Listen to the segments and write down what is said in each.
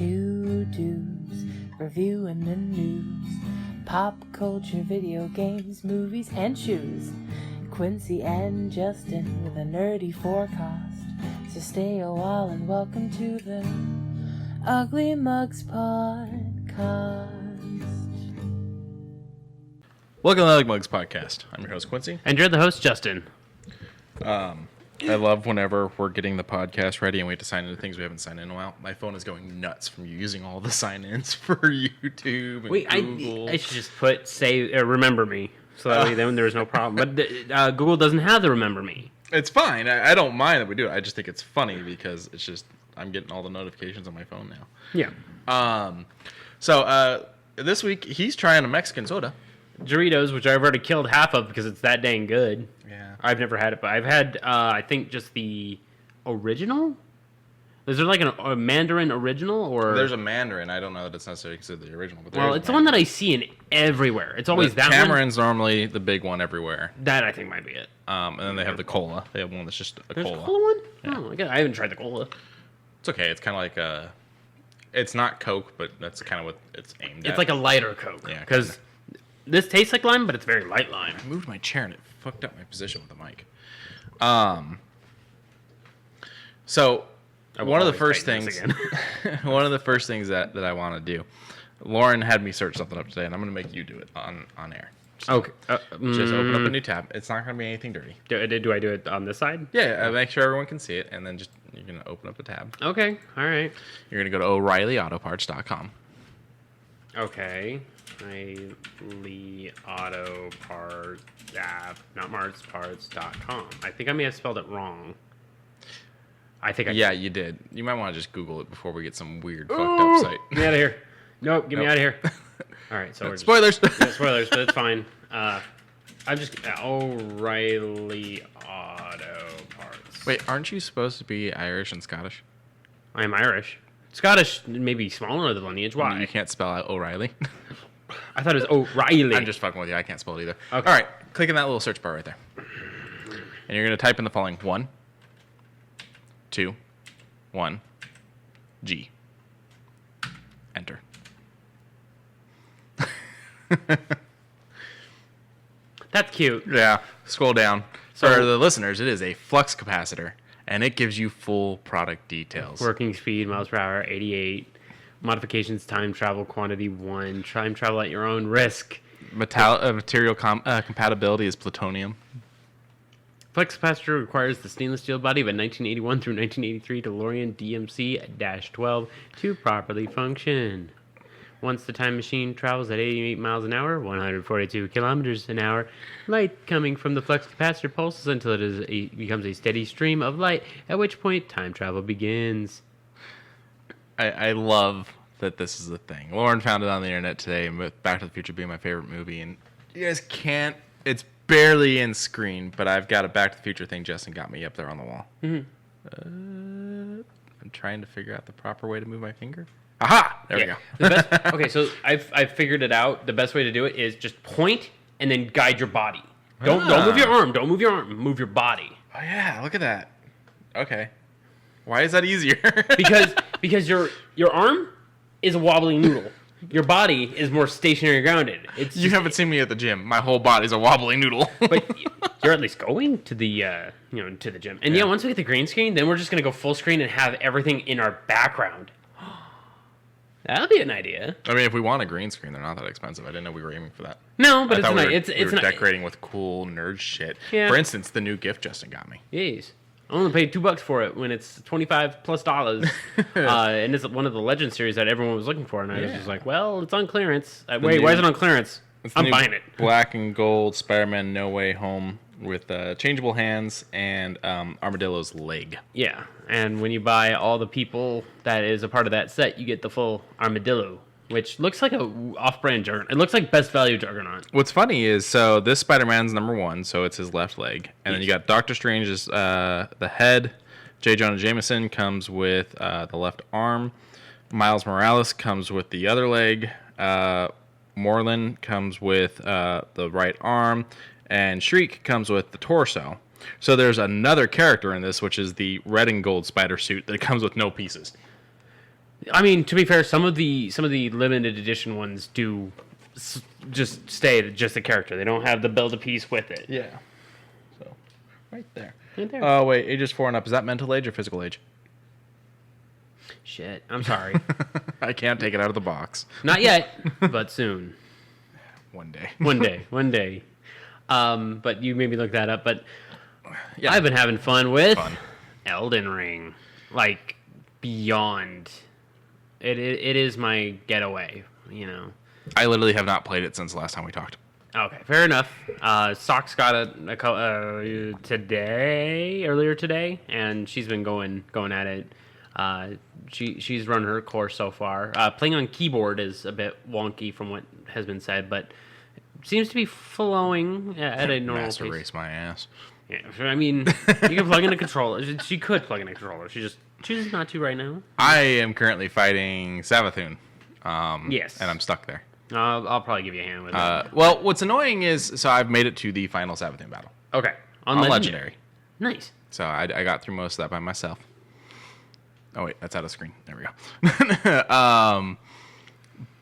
Two dudes reviewing the news, pop culture, video games, movies, and shoes. Quincy and Justin with a nerdy forecast. So stay a while and welcome to the Ugly Mugs Podcast. Welcome to the Ugly Mugs Podcast. I'm your host, Quincy. And you're the host, Justin. I love whenever we're getting the podcast ready and we have to sign into things we haven't signed in a while. My phone is going nuts from you using all the sign-ins for YouTube and Google. I should just put, remember me. So that way then there's no problem. But Google doesn't have the remember me. It's fine. I don't mind that we do it. I just think it's funny because it's just, I'm getting all the notifications on my phone now. Yeah. So this week, he's trying a Mexican soda. Doritos, which I've already killed half of because it's that dang good. Yeah. I've never had it, but I've had, I think, just the original? Is there like a Mandarin original? Or There's a Mandarin. I don't know that it's necessarily considered the original. But well, it's the one that I see in everywhere. It's always that one. Tamarin's normally the big one everywhere. That, I think, might be it. And then they have the cola. They have one that's just a There's cola. a cola one? Yeah. Oh, my God. I haven't tried the cola. It's okay. It's kind of like it's not Coke, but that's kind of what it's aimed at. It's like a lighter Coke. Yeah, because this tastes like lime, but it's very light lime. I moved my chair and it fucked up my position with the mic. So one of the first things one of the first things that I want to do, Lauren had me search something up today, and I'm going to make you do it on air. So Okay. just open up a new tab. It's not going to be anything dirty. Do I do it on this side? Yeah, make sure everyone can see it, and then just you're going to open up a tab. Okay. All right. You're going to go to O'ReillyAutoParts.com. Okay. O'Reilly Auto Parts, not Parts.com. I think I may have spelled it wrong. Yeah, you did. You might want to just Google it before we get some weird fucked up site. Get me out of here. Nope, get me out of here. All right, so we're just, spoilers. Yeah, spoilers, but it's fine. I'm just O'Reilly Auto Parts. Wait, aren't you supposed to be Irish and Scottish? I am Irish. Scottish may be smaller of the lineage. Why? You can't spell out O'Reilly. I thought it was O'Reilly. I'm just fucking with you. I can't spell it either. Okay. All right, click in that little search bar right there. And you're going to type in the following: 1, 2, 1, G. Enter. That's cute. Yeah, scroll down. For the listeners, it is a flux capacitor, and it gives you full product details. Working speed, miles per hour, 88. Modifications, time travel, quantity 1. Time travel at your own risk. Material compatibility is plutonium. Flex capacitor requires the stainless steel body of a 1981 through 1983 DeLorean DMC-12 to properly function. Once the time machine travels at 88 miles an hour, 142 kilometers an hour, light coming from the flux capacitor pulses until it becomes a steady stream of light, at which point time travel begins. I love that this is a thing. Lauren found it on the internet today, with Back to the Future being my favorite movie, and you guys can't. It's barely in screen, but I've got a Back to the Future thing. Justin got me up there on the wall. Mm-hmm. I'm trying to figure out the proper way to move my finger. Aha! There we go. Okay, so I've figured it out. The best way to do it is just point and then guide your body. Don't move your arm. Don't move your arm. Move your body. Oh yeah, look at that. Okay. Why is that easier? because your arm is a wobbly noodle. Your body is more stationary grounded. You haven't seen me at the gym. My whole body's a wobbly noodle. But you're at least going to the to the gym. And yeah, once we get the green screen, then we're just gonna go full screen and have everything in our background. That'll be an idea. I mean, if we want a green screen, they're not that expensive. I didn't know we were aiming for that. No, but we were decorating with cool nerd shit. Yeah. For instance, the new gift Justin got me. Yes. I only paid $2 for it when it's $25+. And it's one of the Legend series that everyone was looking for. And I was just like, well, it's on clearance. Wait, why is it on clearance? I'm buying it. Black and gold Spider-Man No Way Home with changeable hands and Armadillo's leg. Yeah. And when you buy all the people that is a part of that set, you get the full Armadillo, which looks like a off-brand Juggernaut. It looks like Best Value Juggernaut. What's funny is, so this Spider-Man's number 1, so it's his left leg. And then you got Doctor Strange's the head. J. Jonah Jameson comes with the left arm. Miles Morales comes with the other leg. Moreland comes with the right arm. And Shriek comes with the torso. So there's another character in this, which is the red and gold spider suit that comes with no pieces. I mean, to be fair, some of the limited edition ones do just stay just the character. They don't have the build-a-piece with it. Yeah. So, right there. Right there. Oh, wait. Ages 4 and up. Is that mental age or physical age? Shit. I'm sorry. I can't take it out of the box. Not yet, but soon. One day. One day. But you maybe look that up. But Yeah. I've been having fun with Elden Ring. Like, beyond. It is my getaway, you know. I literally have not played it since the last time we talked. Okay, fair enough. Sock's got earlier today, and she's been going at it. She's run her course so far. Playing on keyboard is a bit wonky from what has been said, but seems to be flowing at a normal Master pace. race my ass. Yeah, I mean, you can plug in a controller. She could plug in a controller. She just chooses not to right now. I am currently fighting Savathun. Yes. And I'm stuck there. I'll probably give you a hand with that. Well, what's annoying is, so I've made it to the final Savathun battle. Okay. On Legendary. Nice. So I got through most of that by myself. Oh, wait, that's out of screen. There we go.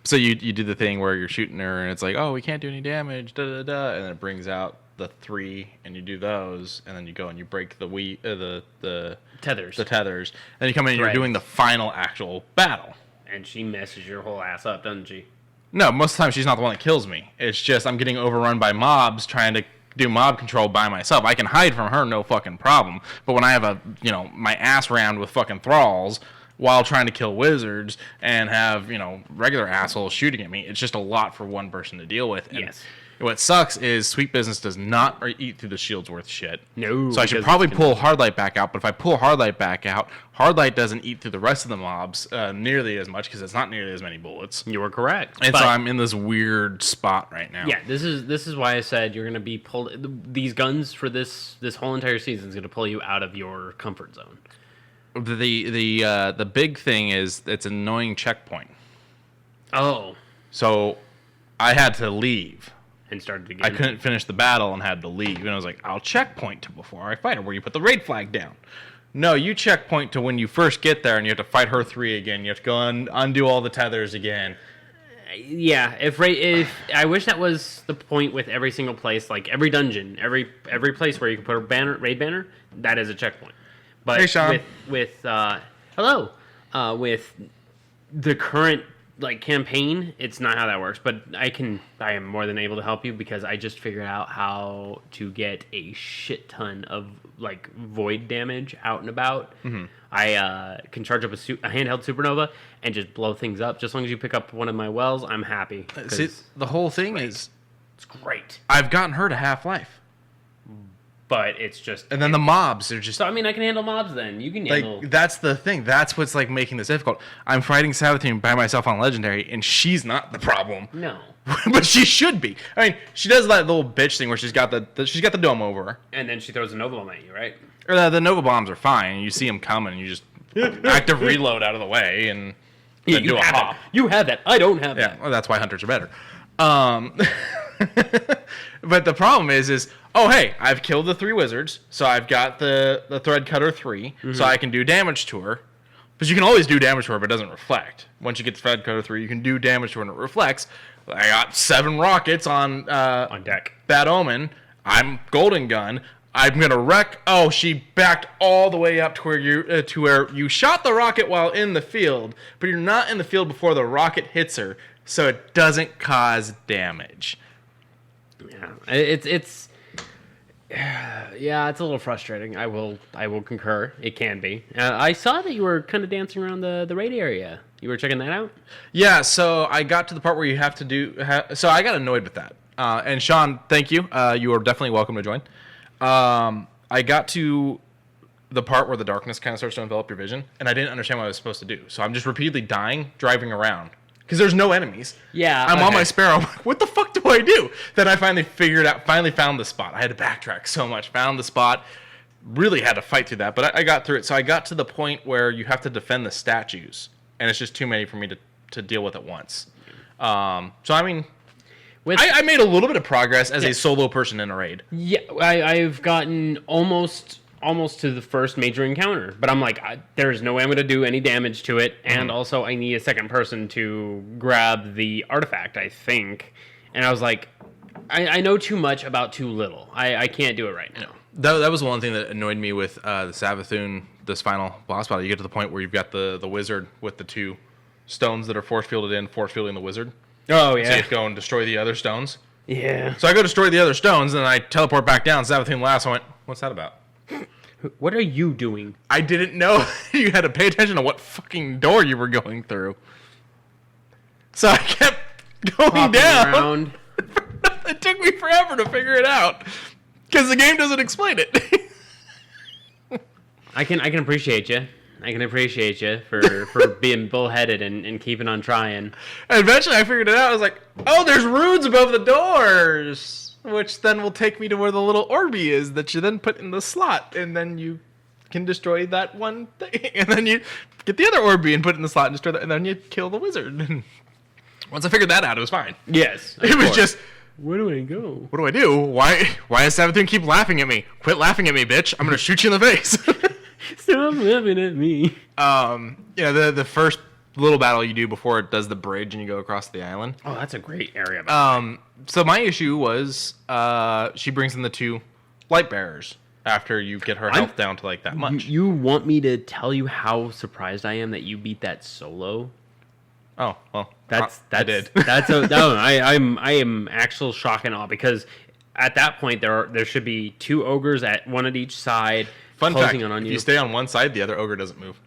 So you do the thing where you're shooting her, and it's like, oh, we can't do any damage, and then it brings out the 3, and you do those, and then you go and you break the Tethers. the tethers, and you come in and you're doing the final actual battle. And she messes your whole ass up, doesn't she? No, most of the time she's not the one that kills me. It's just I'm getting overrun by mobs trying to do mob control by myself. I can hide from her, no fucking problem. But when I have my ass rammed with fucking thralls while trying to kill wizards and have, regular assholes shooting at me, it's just a lot for one person to deal with. And yes. What sucks is Sweet Business does not eat through the shield's worth shit. No. So I should probably pull Hardlight back out, but if I pull Hardlight back out, Hardlight doesn't eat through the rest of the mobs nearly as much because it's not nearly as many bullets. You were correct. And so I'm in this weird spot right now. Yeah, this is why I said you're going to be pulled. These guns for this whole entire season is going to pull you out of your comfort zone. The big thing is it's an annoying checkpoint. Oh. So I had to leave. And started again. I couldn't finish the battle and had to leave. And I was like, I'll checkpoint to before I fight her, where you put the raid flag down. No, you checkpoint to when you first get there and you have to fight her 3 again. You have to go undo all the tethers again. Yeah, if I wish that was the point with every single place, like every dungeon, every place where you can put a raid banner, that is a checkpoint. But hey, Sean. with the current campaign, it's not how that works. But I am more than able to help you because I just figured out how to get a shit ton of void damage out and about. Mm-hmm. I can charge up a handheld supernova and just blow things up. Just as long as you pick up one of my wells, I'm happy. See, the whole thing is, it's great. I've gotten her to half-life. But it's just... And then the mobs are just... So, I mean, I can handle mobs then. You can handle... that's the thing. That's what's, making this difficult. I'm fighting Savathun by myself on Legendary, and she's not the problem. No. But she should be. I mean, she does that little bitch thing where she's got the dome over her. And then she throws a Nova Bomb at you, right? Or the Nova Bombs are fine. You see them coming, and you just active reload out of the way, and then do a hop. You have that. I don't have that. Yeah, well, that's why hunters are better. But the problem is oh, hey, I've killed the 3 wizards, so I've got the Thread Cutter 3, so I can do damage to her. Because you can always do damage to her, but it doesn't reflect. Once you get to Thread Cutter 3, you can do damage to her, and it reflects. I got 7 rockets on deck. Bad Omen. I'm Golden Gun. I'm gonna wreck. Oh, she backed all the way up to where you shot the rocket while in the field, but you're not in the field before the rocket hits her, so it doesn't cause damage. Yeah, it's a little frustrating. I will concur. It can be. I saw that you were kind of dancing around the raid area. You were checking that out? Yeah. So I got to the part where you have to do. So I got annoyed with that. And Sean, thank you. You are definitely welcome to join. I got to the part where the darkness kind of starts to envelop your vision, and I didn't understand what I was supposed to do. So I'm just repeatedly dying, driving around. Because there's no enemies. Yeah. I'm on my Sparrow. I'm like, what the fuck do I do? Then I finally found the spot. I had to backtrack so much. Found the spot. Really had to fight through that. But I got through it. So I got to the point where you have to defend the statues. And it's just too many for me to deal with at once. So, I mean, I made a little bit of progress as a solo person in a raid. Yeah, I've gotten almost almost to the first major encounter. But I'm like, there's no way I'm going to do any damage to it. And also, I need a second person to grab the artifact, I think. And I was like, I know too much about too little. I can't do it right now. That was one thing that annoyed me with the Savathûn, this final boss battle. You get to the point where you've got the wizard with the 2 stones that are force fielding the wizard. Oh, yeah. So you have to go and destroy the other stones. Yeah. So I go destroy the other stones, and I teleport back down. Savathûn laughs. I went, what's that about? What are you doing? I didn't know you had to pay attention to what fucking door you were going through. So I kept going Hopping down. around. It took me forever to figure it out because the game doesn't explain it. I can appreciate you. I can appreciate you for being bullheaded and keeping on trying. And eventually I figured it out. I was like, oh, there's runes above the doors, which then will take me to where the little Orby is that you then put in the slot, and then you can destroy that one thing. And then you get the other Orby and put it in the slot and destroy that, and then you kill the wizard. Once I figured that out, it was fine. Yes. It was just, where do I go? what do I do? Why does Savathûn keep laughing at me? Quit laughing at me, bitch. I'm going to shoot you in the face. Stop laughing at me. The first little battle you do before it does the bridge and you go across the island. Oh, that's a great area. So my issue was she brings in the 2 light bearers after you get her health down to like that much. You want me to tell you how surprised I am that you beat that solo? Oh, well, I did. I am actual shock and awe because at that point there should be 2 ogres one at each side. Fun fact, on if you. You stay on one side, the other ogre doesn't move.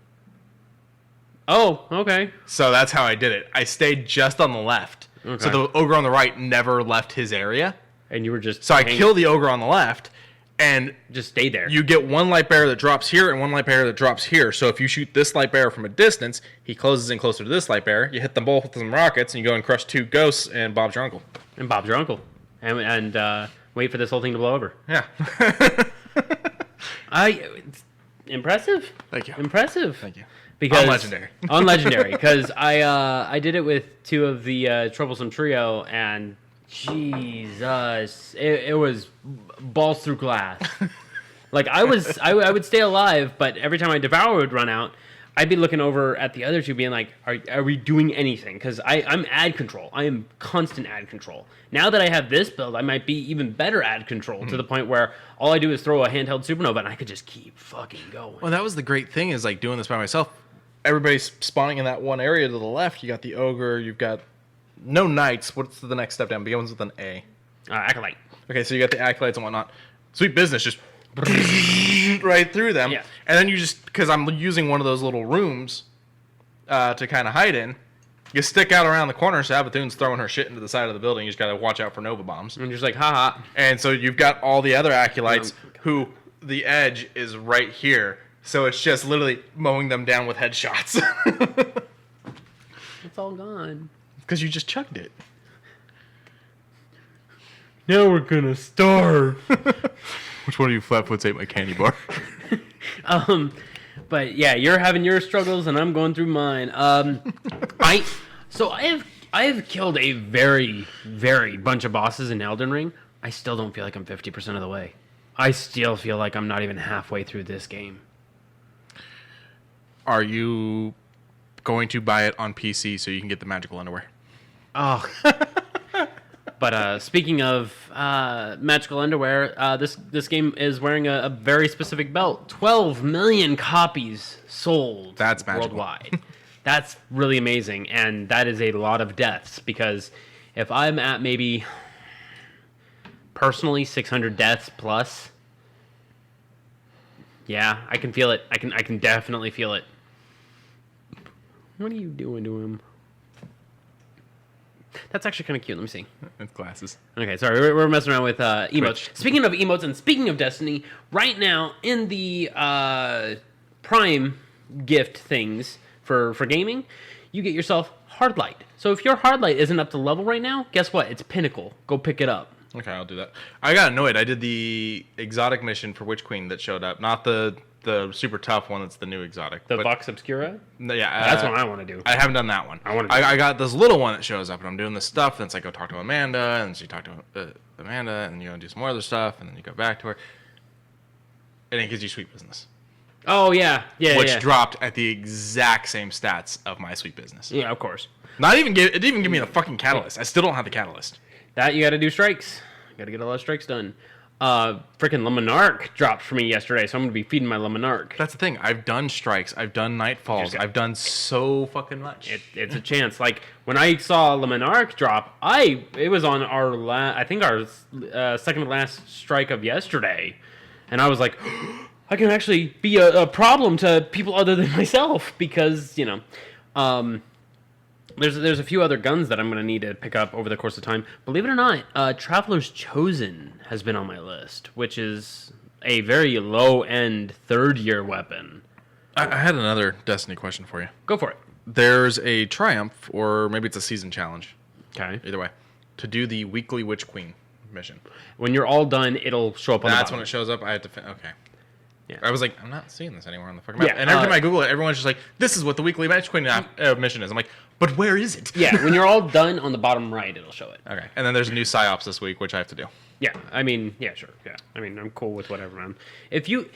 Oh, okay. So that's how I did it. I stayed just on the left. Okay. So the ogre on the right never left his area. And you were just... So I kill the ogre on the left, and... just stay there. You get 1 light bearer that drops here and 1 light bearer that drops here. So if you shoot this light bearer from a distance, he closes in closer to this light bearer. You hit them both with some rockets, and you go and crush 2 ghosts, and Bob's your uncle. And Bob's your uncle. And wait for this whole thing to blow over. Yeah. Impressive. Thank you. Impressive. Thank you. Because, on Legendary. On Legendary. Because I did it with 2 of the Troublesome Trio, and Jesus, it was balls through glass. Like, I would stay alive, but every time my Devour would run out, I'd be looking over at the other 2 being like, are we doing anything? Because I'm ad control. I am constant ad control. Now that I have this build, I might be even better ad control to the point where all I do is throw a handheld supernova and I could just keep fucking going. Well, that was the great thing is like doing this by myself. Everybody's spawning in that one area to the left. You got the ogre. You've got no knights. What's the next step down? Begins with an A. Acolyte. Okay, so you got the acolytes and whatnot. Sweet business, just right through them. Yeah. And then you just, because I'm using one of those little rooms to kind of hide in, you stick out around the corner, so Savathûn's throwing her shit into the side of the building. You just got to watch out for Nova bombs. And you're just like, haha. And so you've got all the other acolytes who the edge is right here. So it's just literally mowing them down with headshots. It's all gone. Because you just chugged it. Now we're gonna starve. Which one of you flatfoots ate my candy bar? But yeah, you're having your struggles and I'm going through mine. I have killed a very, very bunch of bosses in Elden Ring. I still don't feel like I'm 50% of the way. I still feel like I'm not even halfway through this game. Are you going to buy it on PC so you can get the magical underwear? Oh. But speaking of magical underwear, this game is wearing a very specific belt. 12 million copies sold. That's magical. Worldwide. That's really amazing, and that is a lot of deaths, because if I'm at maybe, personally, 600 deaths plus, yeah, I can feel it. I can definitely feel it. What are you doing to him? That's actually kind of cute. Let me see. It's glasses. Okay, sorry. We're messing around with emotes. Speaking of emotes and speaking of Destiny, right now in the Prime gift things for gaming, you get yourself Hardlight. So if your Hardlight isn't up to level right now, guess what? It's Pinnacle. Go pick it up. Okay, I'll do that. I got annoyed. I did the exotic mission for Witch Queen that showed up. Not the super tough one that's the new exotic. The Vox Obscura? Yeah. That's what I want to do. I haven't done that one. I got this little one that shows up, and I'm doing this stuff, and it's like, go talk to Amanda, and she talked to Amanda, and you go do some more other stuff, and then you go back to her. and it gives you sweet business. Oh, yeah. Yeah, Which yeah. dropped at the exact same stats of my sweet business. Yeah, of course. It didn't even give me the fucking catalyst. I still don't have the catalyst. That, you got to do strikes. Got to get a lot of strikes done. Freaking Lemonarch dropped for me yesterday, so I'm going to be feeding my Lemonarch. That's the thing. I've done strikes. I've done nightfalls. I've done so fucking much. It's a chance. Like, when I saw Lemonarch drop, it was on our second to last strike of yesterday. And I was like, I can actually be a problem to people other than myself because, there's a few other guns that I'm going to need to pick up over the course of time. Believe it or not, Traveler's Chosen has been on my list, which is a very low-end third-year weapon. I had another Destiny question for you. Go for it. There's a triumph, or maybe it's a season challenge. Okay. Either way. To do the weekly Witch Queen mission. When you're all done, it'll show up on the bottom. That's when it shows up. I have to... Okay. Yeah. I was like, I'm not seeing this anywhere on the fucking map. Yeah, and every time I Google it, everyone's just like, this is what the weekly Witch Queen mission is. I'm like, but where is it? Yeah, when you're all done, on the bottom right, it'll show it. Okay. And then there's a new PsyOps this week, which I have to do. Yeah, I mean, yeah, sure, yeah. I mean, I'm cool with whatever, man. If you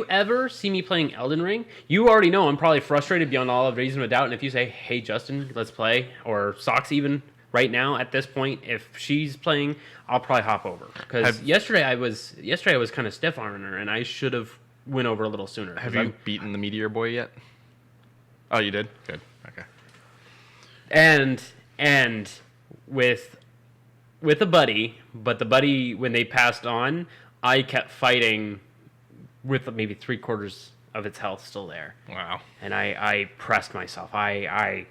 ever see me playing Elden Ring, you already know I'm probably frustrated beyond all of reason of doubt. And if you say, hey, Justin, let's play, or Socks even, right now at this point, if she's playing, I'll probably hop over. Because yesterday I was kind of stiff-arming her, and I should have went over a little sooner. Have you beaten the Meteor Boy yet? Oh, you did? Good. Okay. And with a buddy, but the buddy, when they passed on, I kept fighting with maybe 3/4 of its health still there. Wow. And I pressed myself. It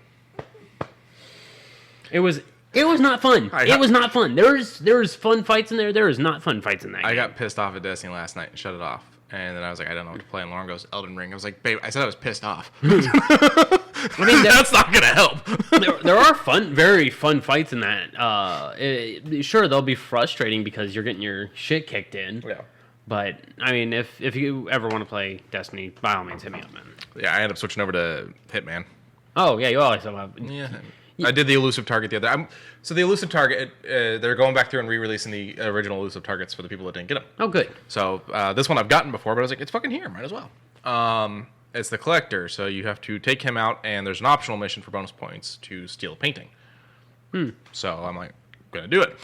was not fun. It was not fun. There was fun fights in there. There is not fun fights in that game. I got pissed off at Destiny last night and shut it off. And then I was like, I don't know what to play. And Lauren goes, Elden Ring. I was like, babe, I said I was pissed off. I mean, that's not going to help. there are very fun fights in that. Sure, they'll be frustrating because you're getting your shit kicked in. Yeah. But, I mean, if you ever want to play Destiny, by all means, hit me up, man. Yeah, I ended up switching over to Hitman. Oh, yeah, you always have. Yeah. I did the elusive target the other. So the elusive target, they're going back through and re-releasing the original elusive targets for the people that didn't get them. Oh, good. So this one I've gotten before, but I was like, it's fucking here, might as well. It's the collector, so you have to take him out, and there's an optional mission for bonus points to steal a painting. So I'm like, gonna do it.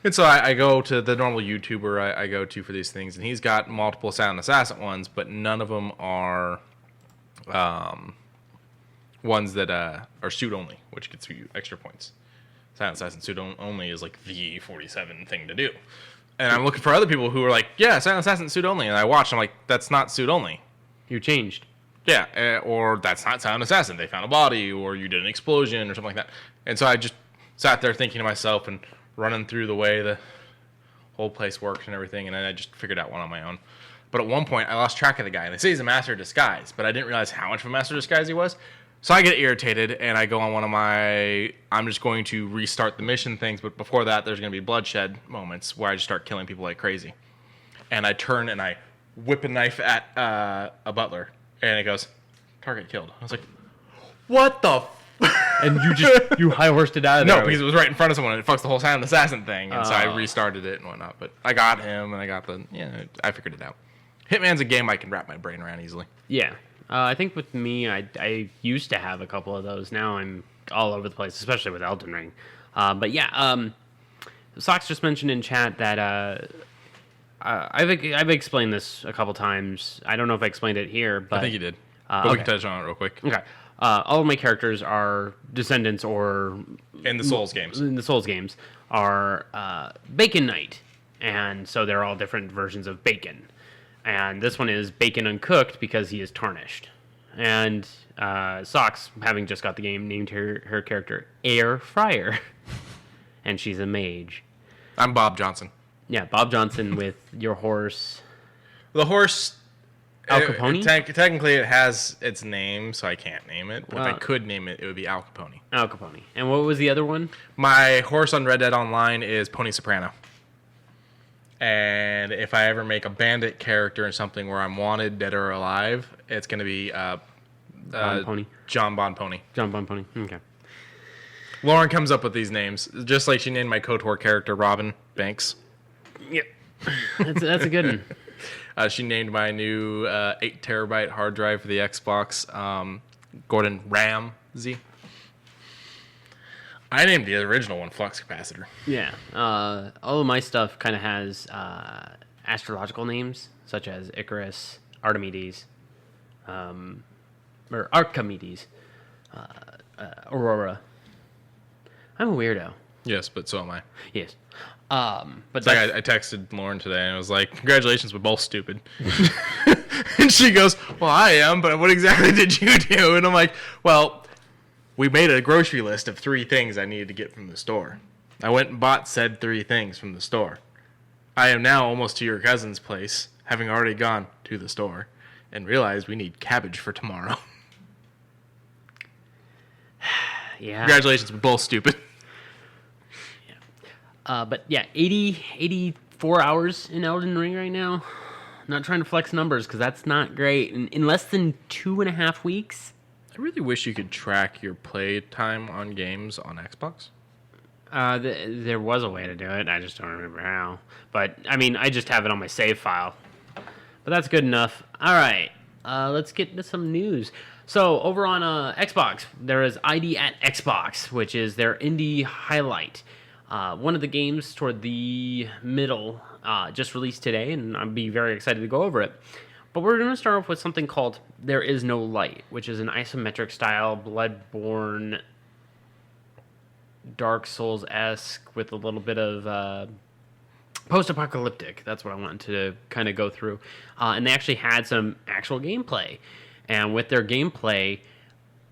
And so I go to the normal YouTuber I go to for these things, and he's got multiple Silent Assassin ones, but none of them are ones that are suit only, which gets you extra points. Silent Assassin suit only is like the 47 thing to do. And I'm looking for other people who are like, yeah, Silent Assassin suit only. And I watch, I'm like, that's not suit only. You changed. Yeah, or that's not Silent Assassin. They found a body, or you did an explosion, or something like that. And so I just sat there thinking to myself and running through the way the whole place works and everything, and then I just figured out one on my own. But at one point, I lost track of the guy. And they say he's a master of disguise, but I didn't realize how much of a master of disguise he was. So I get irritated, and I go on one of my, I'm just going to restart the mission things, but before that, there's going to be bloodshed moments where I just start killing people like crazy. And I turn and I whip a knife at a butler, and it goes, target killed. I was like, what the And you high-horsed it out of there. No, because it was right in front of someone, and it fucks the whole Silent Assassin thing, and so I restarted it and whatnot. But I got him, and I got I figured it out. Hitman's a game I can wrap my brain around easily. Yeah. I think with me, I used to have a couple of those. Now I'm all over the place, especially with Elden Ring. But yeah, Socks just mentioned in chat that I've explained this a couple times. I don't know if I explained it here, but I think you did. But we can touch on it real quick. Okay. All of my characters are descendants or... In the Souls games. In the Souls games are Bacon Knight. And so they're all different versions of bacon. And this one is bacon uncooked because he is tarnished. And Socks, having just got the game, named her character Air Fryer. And she's a mage. I'm Bob Johnson. Yeah, Bob Johnson with your horse. The horse... Al Capone? Technically, it has its name, so I can't name it. But if I could name it, it would be Al Capone. Al Capone. And what was the other one? My horse on Red Dead Online is Pony Soprano. And if I ever make a bandit character in something where I'm wanted, dead or alive, it's going to be Bon Pony. John Bon Pony. John Bon Pony. Okay. Lauren comes up with these names, just like she named my KOTOR character Robin Banks. Yep. That's a good one. She named my new 8 terabyte hard drive for the Xbox Gordon Ramsay. I named the original one Flux Capacitor. Yeah. All of my stuff kind of has astrological names, such as Icarus, Archimedes, or Archimedes, Aurora. I'm a weirdo. Yes, but so am I. Yes. But It's like I texted Lauren today and I was like, congratulations, we're both stupid. And she goes, well, I am, but what exactly did you do? And I'm like, well, we made a grocery list of 3 things I needed to get from the store. I went and bought said 3 things from the store. I am now almost to your cousin's place, having already gone to the store, and realized we need cabbage for tomorrow. Yeah. Congratulations, we're both stupid. But yeah, 84 hours in Elden Ring right now. I'm not trying to flex numbers because that's not great. In less than 2.5 weeks. I really wish you could track your play time on games on Xbox. There was a way to do it. I just don't remember how. But, I mean, I just have it on my save file. But that's good enough. All right. Let's get into some news. So, over on Xbox, there is ID at Xbox, which is their indie highlight. One of the games toward the middle just released today, and I'd be very excited to go over it. But we're going to start off with something called There Is No Light, which is an isometric style, Bloodborne, Dark Souls-esque with a little bit of post-apocalyptic. That's what I wanted to kind of go through. And they actually had some actual gameplay. And with their gameplay,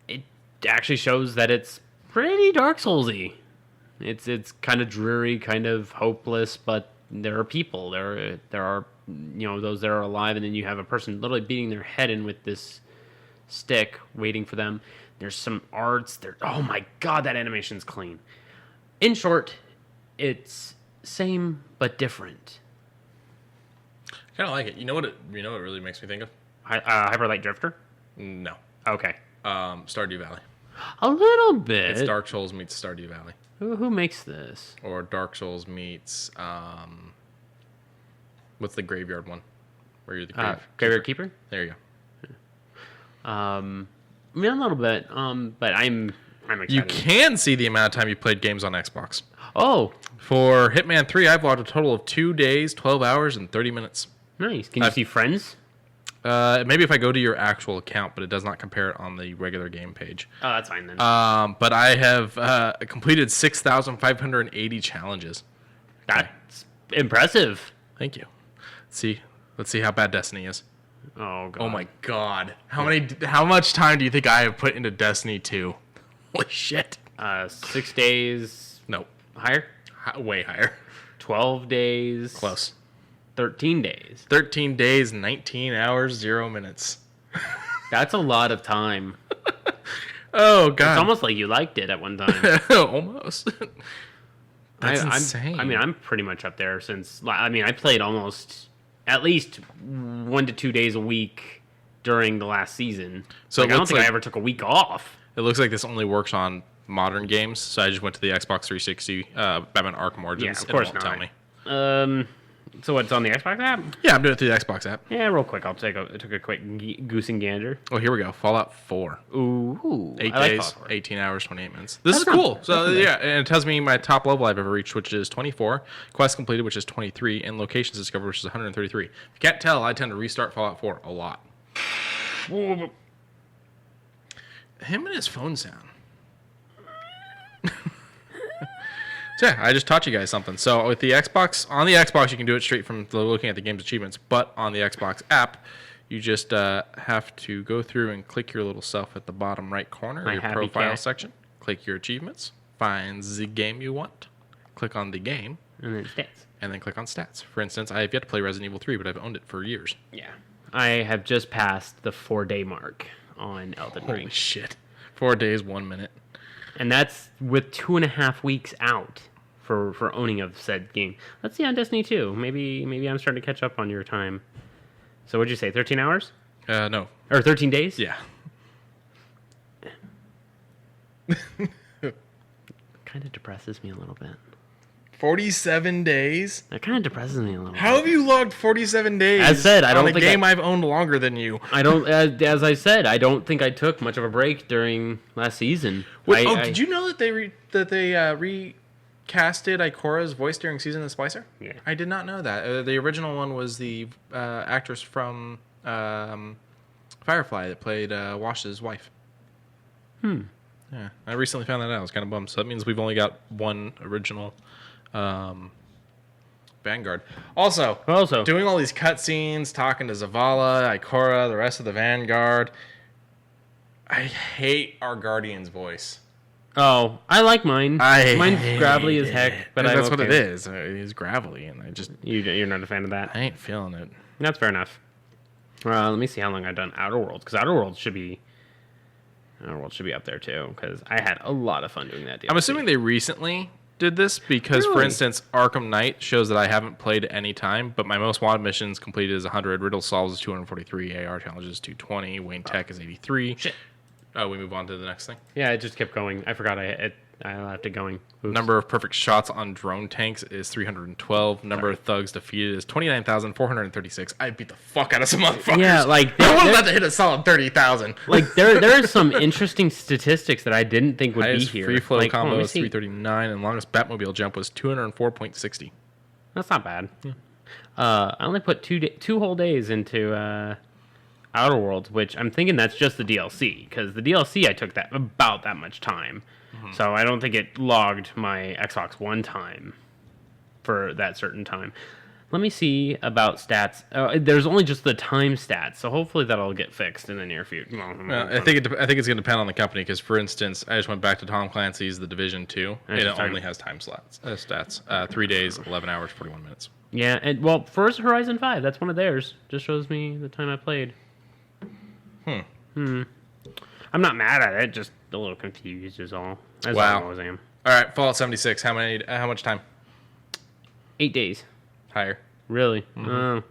it actually shows that it's pretty Dark Souls-y. It's kind of dreary, kind of hopeless, but there are people. There are those that are alive, and then you have a person literally beating their head in with this stick, waiting for them. There's some arts. Oh my god, that animation's clean. In short, it's same but different. Kind of like it. You know what it really makes me think of? Hyper Light Drifter? No. Okay. Stardew Valley. A little bit. It's Dark Souls meets Stardew Valley. Who makes this? Or Dark Souls meets what's the graveyard one? Where you're the Graveyard Keeper? There you go. I mean, a little bit. But I'm excited. You can see the amount of time you played games on Xbox. Oh. For Hitman 3, I've logged a total of 2 days, 12 hours, and 30 minutes. Nice. Can you see friends? Maybe if I go to your actual account, but it does not compare it on the regular game page. Oh, that's fine then. But I have completed 6,580 challenges. That's impressive. Thank you. Let's see how bad Destiny is. Oh god. Oh my god. How much time do you think I have put into Destiny 2? Holy shit. 6 days. No. Higher? Way higher. 12 days. Close. 13 days. 13 days, 19 hours, 0 minutes. That's a lot of time. Oh god. It's almost like you liked it at one time. Almost. That's insane. I'm pretty much up there since. I played almost at least 1 to 2 days a week during the last season. So I don't think I ever took a week off. It looks like this only works on modern games, so I just went to the Xbox 360 Batman Arkham Origins. Yeah, of course not. Tell me. So what's on the Xbox app? Yeah, I'm doing it through the Xbox app. Yeah, real quick. I took a quick goose and gander. Oh, here we go. Fallout 4. Ooh. 8 days, 18 hours, 28 minutes. This is cool. So, yeah, and it tells me my top level I've ever reached, which is 24. Quest completed, which is 23. And locations discovered, which is 133. If you can't tell, I tend to restart Fallout 4 a lot. Him and his phone sound. So yeah, I just taught you guys something. So with the Xbox, on the Xbox, you can do it straight from looking at the game's achievements. But on the Xbox app, you just have to go through and click your little self at the bottom right corner of your profile section. Click your achievements. Find the game you want. Click on the game. And then stats. And then click on stats. For instance, I have yet to play Resident Evil 3, but I've owned it for years. Yeah. I have just passed the 4-day mark on Elden Ring. Holy shit. 4 days, 1 minute. And that's with 2.5 weeks out for owning of said game. Let's see on Destiny 2. Maybe I'm starting to catch up on your time. So what'd you say, 13 hours? No. Or 13 days? Yeah. Kind of depresses me a little bit. 47 days? That kind of depresses me a little. How have you logged 47 days? As said, I don't on a think game I've owned longer than you. I don't. As I said, I don't think I took much of a break during last season. Wait, did you know that they recasted Ikora's voice during Season of the Splicer? Yeah. I did not know that. The original one was the actress from Firefly that played Wash's wife. Yeah, I recently found that out. I was kind of bummed. So that means we've only got one original Vanguard. Also, doing all these cutscenes, talking to Zavala, Ikora, the rest of the Vanguard. I hate our Guardian's voice. Oh, I like mine. Mine's gravelly as heck, but that's what it is. It's gravelly, and I just you're not a fan of that. I ain't feeling it. That's fair enough. Let me see how long I've done Outer Worlds, because Outer Worlds should be up there too, because I had a lot of fun doing that DLC. I'm assuming they recently did this because, for instance, Arkham Knight shows that I haven't played at any time, but my most wanted missions completed is 100, Riddle Solves is 243, AR Challenges 220, Wayne Tech is 83. Shit. Oh, we move on to the next thing? Yeah, it just kept going. I forgot I left it going. Oops. Number of perfect shots on drone tanks is 312. Number of thugs defeated is 29,436. I beat the fuck out of some motherfuckers. Yeah, like I was about to hit a solid 30,000. Like there are some interesting statistics that I didn't think would be here. Free flow like, combo is 339, and longest Batmobile jump was 204.60. That's not bad. Yeah. I only put two whole days into Outer Worlds, which I'm thinking that's just the DLC, because the DLC I took about that much time. So I don't think it logged my Xbox One time for that certain time. Let me see about stats. There's only just the time stats, so hopefully that'll get fixed in the near future. I think it's going to depend on the company, because, for instance, I just went back to Tom Clancy's The Division 2, and it only has time stats. 3 days, 11 hours, 41 minutes. Yeah, and well, Forza Horizon 5, that's one of theirs. Just shows me the time I played. I'm not mad at it, just a little confused is all. As I always am. All right, Fallout 76. How much time? 8 days. Higher. Really? 14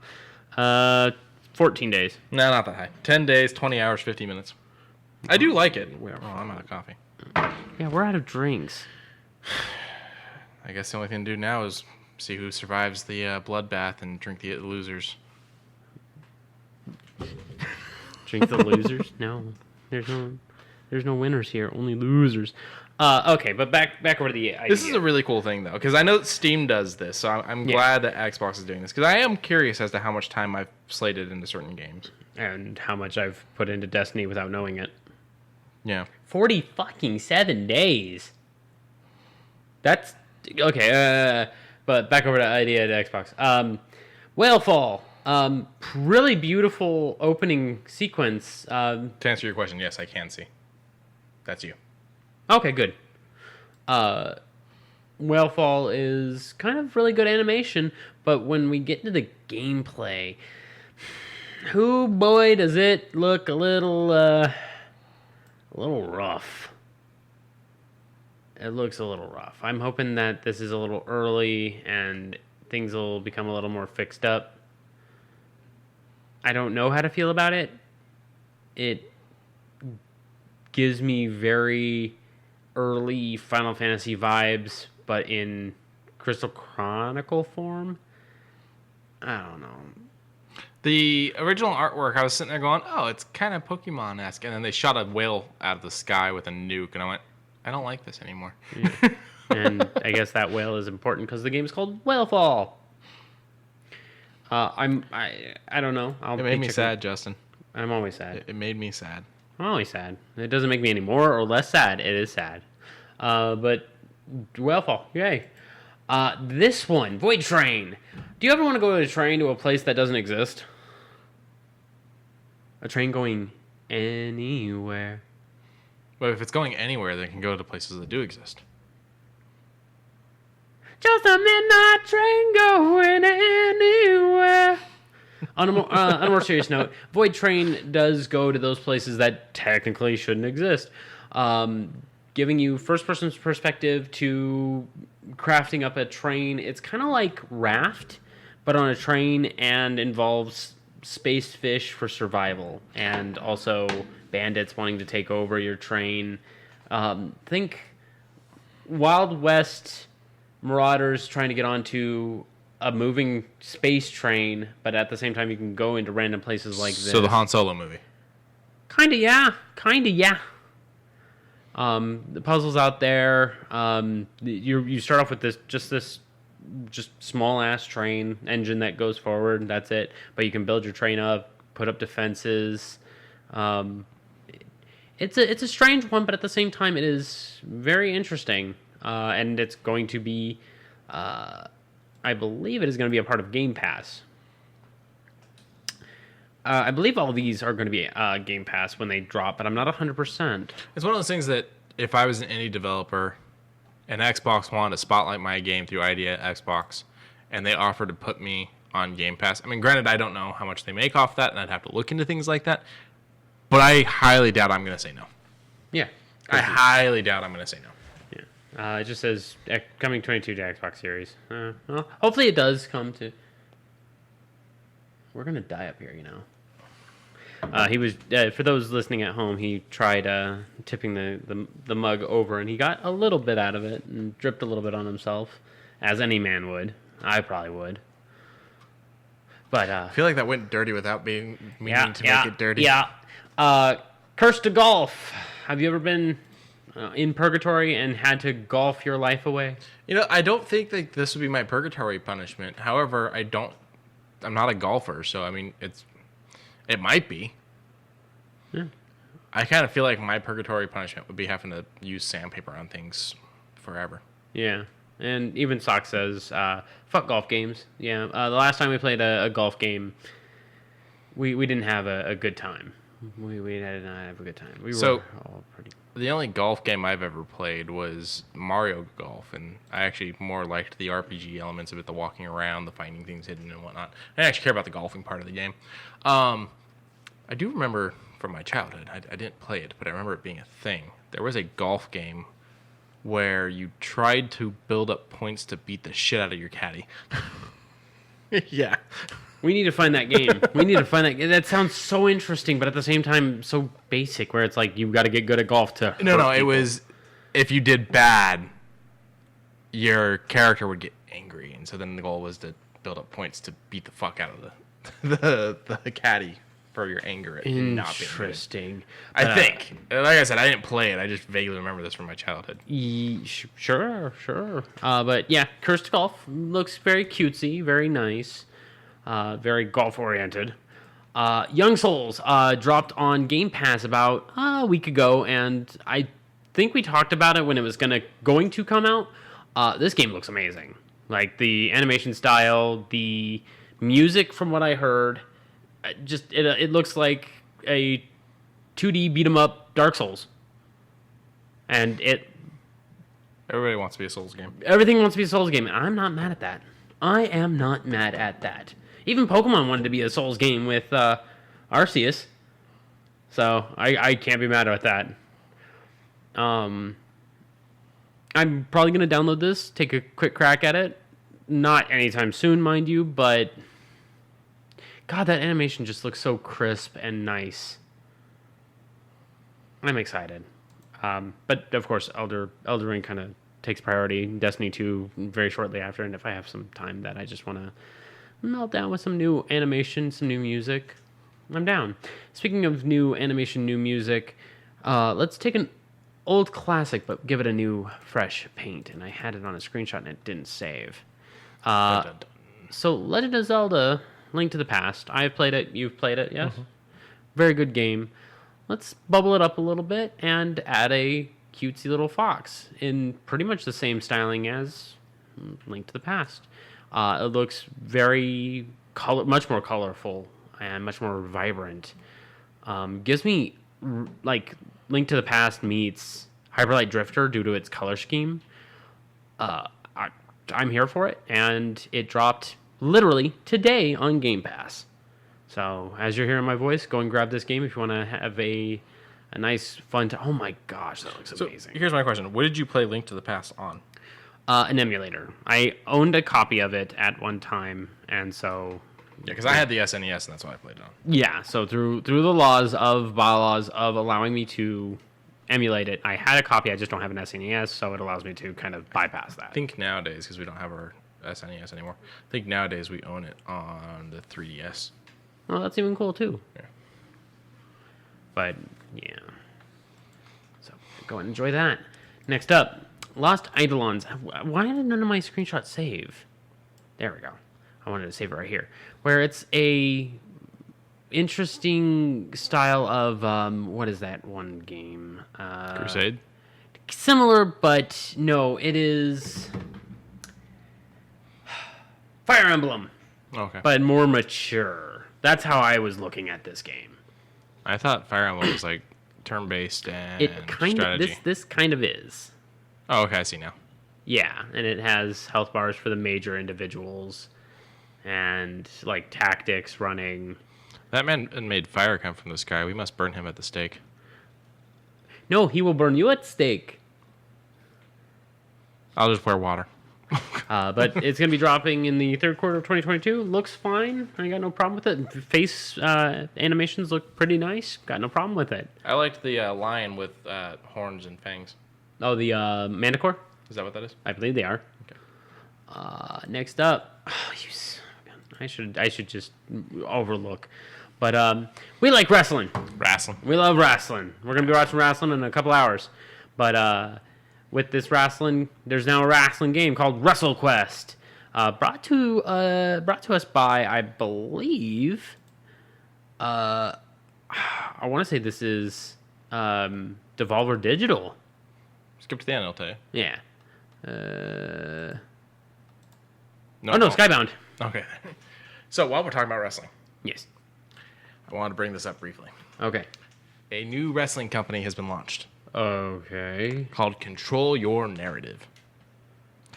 days. No, not that high. 10 days, 20 hours, 50 minutes. I do like it. Oh, I'm out of coffee. Yeah, we're out of drinks. I guess the only thing to do now is see who survives the bloodbath and drink the losers. Drink the losers? No. There's no winners here, only losers. Okay, but back over to the idea. This is a really cool thing, though, because I know that Steam does this, so I'm glad that Xbox is doing this, because I am curious as to how much time I've slated into certain games. And how much I've put into Destiny without knowing it. Yeah. 47 days. That's... Okay, but back over to idea to Xbox. Whalefall. Really beautiful opening sequence. To answer your question, yes, I can see. That's you. Okay, good. Whalefall is kind of really good animation, but when we get into the gameplay, boy, does it look a little rough. It looks a little rough. I'm hoping that this is a little early and things will become a little more fixed up. I don't know how to feel about it. It gives me very early Final Fantasy vibes, but in Crystal Chronicle form. I don't know. The original artwork, I was sitting there going, oh, it's kind of Pokemon-esque. And then they shot a whale out of the sky with a nuke, and I went, I don't like this anymore. Yeah. And I guess that whale is important because the game is called Whalefall. I don't know. It made me sad, Justin. I'm always sad. It made me sad. I'm always sad. It doesn't make me any more or less sad. It is sad. But Whalefall, yay. This one, Void Train. Do you ever want to go to a train to a place that doesn't exist? A train going anywhere. But if it's going anywhere, then it can go to places that do exist. Just a midnight train going anywhere. On a more serious note, Void Train does go to those places that technically shouldn't exist, giving you first-person perspective to crafting up a train. It's kind of like Raft, but on a train, and involves space fish for survival, and also bandits wanting to take over your train. Think Wild West marauders trying to get onto a moving space train, but at the same time you can go into random places like this. So the Han Solo movie. Kinda, yeah. The puzzles out there. You start off with this small ass train engine that goes forward. That's it. But you can build your train up, put up defenses. It's a strange one, but at the same time, it is very interesting. And it's going to be, I believe, it is going to be a part of Game Pass. I believe all these are going to be Game Pass when they drop, but I'm not 100%. It's one of those things that if I was an indie developer and Xbox wanted to spotlight my game through Idea Xbox and they offered to put me on Game Pass, I mean, granted, I don't know how much they make off that and I'd have to look into things like that, but I highly doubt I'm going to say no. Yeah. I highly doubt I'm going to say no. Yeah. It just says coming 22 to Xbox Series. Well, hopefully it does come to... We're going to die up here, you know. He was for those listening at home. He tried tipping the mug over, and he got a little bit out of it and dripped a little bit on himself, as any man would. I probably would. But I feel like that went dirty without meaning to make it dirty. Yeah. Curse to golf. Have you ever been in purgatory and had to golf your life away? You know, I don't think that this would be my purgatory punishment. However, I'm not a golfer, so I mean, it might be. Yeah. I kind of feel like my purgatory punishment would be having to use sandpaper on things forever. Yeah. And even Sock says, fuck golf games. Yeah. The last time we played a golf game, we didn't have a good time. We did not have a good time. We were all pretty... The only golf game I've ever played was Mario Golf, and I actually more liked the RPG elements of it, the walking around, the finding things hidden and whatnot. I didn't actually care about the golfing part of the game. I do remember from my childhood, I didn't play it, but I remember it being a thing. There was a golf game where you tried to build up points to beat the shit out of your caddy. Yeah. We need to find that game. That sounds so interesting, but at the same time, so basic, where it's like, you've got to get good at golf to... No, it was, if you did bad, your character would get angry, and so then the goal was to build up points to beat the fuck out of the caddy for your anger at not being good. Interesting. I think. Like I said, I didn't play it. I just vaguely remember this from my childhood. Sure. But yeah, Cursed Golf looks very cutesy, very nice, very golf-oriented. Young Souls dropped on Game Pass about a week ago, and I think we talked about it when it was going to come out. This game looks amazing. Like, the animation style, the music, from what I heard, it looks like a 2D beat-em-up Dark Souls. And everybody wants to be a Souls game. Everything wants to be a Souls game, and I'm not mad at that. I am not mad at that. Even Pokemon wanted to be a Souls game with Arceus. So I can't be mad at that. I'm probably going to download this, take a quick crack at it. Not anytime soon, mind you, but... God, that animation just looks so crisp and nice. I'm excited. But, of course, Elder Ring kind of takes priority. Destiny 2 very shortly after, and if I have some time that I just want to melt down with some new animation, some new music, I'm down. Speaking of new animation, new music, let's take an old classic, but give it a new, fresh paint. And I had it on a screenshot, and it didn't save. So, Legend of Zelda... Link to the Past. I've played it. You've played it, yes? Mm-hmm. Very good game. Let's bubble it up a little bit and add a cutesy little fox in pretty much the same styling as Link to the Past. It looks much more colorful and much more vibrant. Gives me, like, Link to the Past meets Hyper Light Drifter due to its color scheme. I'm here for it, and it dropped... literally today on Game Pass. So, as you're hearing my voice, go and grab this game if you want to have a nice, fun time. Oh my gosh, that looks amazing. Here's my question. What did you play Link to the Past on? An emulator. I owned a copy of it at one time, and so... Yeah, because I had the SNES, and that's what I played it on. Yeah, so through the bylaws of allowing me to emulate it. I had a copy, I just don't have an SNES, so it allows me to kind of bypass that. I think nowadays, because we don't have our SNES anymore, I think nowadays we own it on the 3DS. Well, that's even cool too. Yeah. But yeah, so go and enjoy that. Next up, Lost Eidolons. Why did none of my screenshots save? There we go. I wanted to save it right here, where it's a interesting style of what is that one game? Crusade? Similar, but no, it is Fire Emblem, Okay. but more mature. That's how I was looking at this game. I thought Fire Emblem was like turn-based and It kind strategy. of this kind of is. Oh, okay, I see now. Yeah, and it has health bars for the major individuals and like tactics running. That man made fire come from the sky. We must burn him at the stake. No, he will burn you at stake. I'll just wear water. But it's going to be dropping in the third quarter of 2022. Looks fine. I got no problem with it. Face animations look pretty nice. Got no problem with it. I liked the lion with horns and fangs. Oh, the Manticore? Is that what that is? I believe they are. Okay. Next up, I should just overlook, but we like wrestling. Wrestling. We love wrestling. We're gonna be watching wrestling in a couple hours, but with this wrestling, there's now a wrestling game called WrestleQuest, brought to us by, I believe, I want to say this is Devolver Digital. Skip to the end, I'll tell you. Yeah. No, No, Skybound. Okay. So while we're talking about wrestling, Yes. I want to bring this up briefly. Okay. A new wrestling company has been launched Okay. called Control Your Narrative.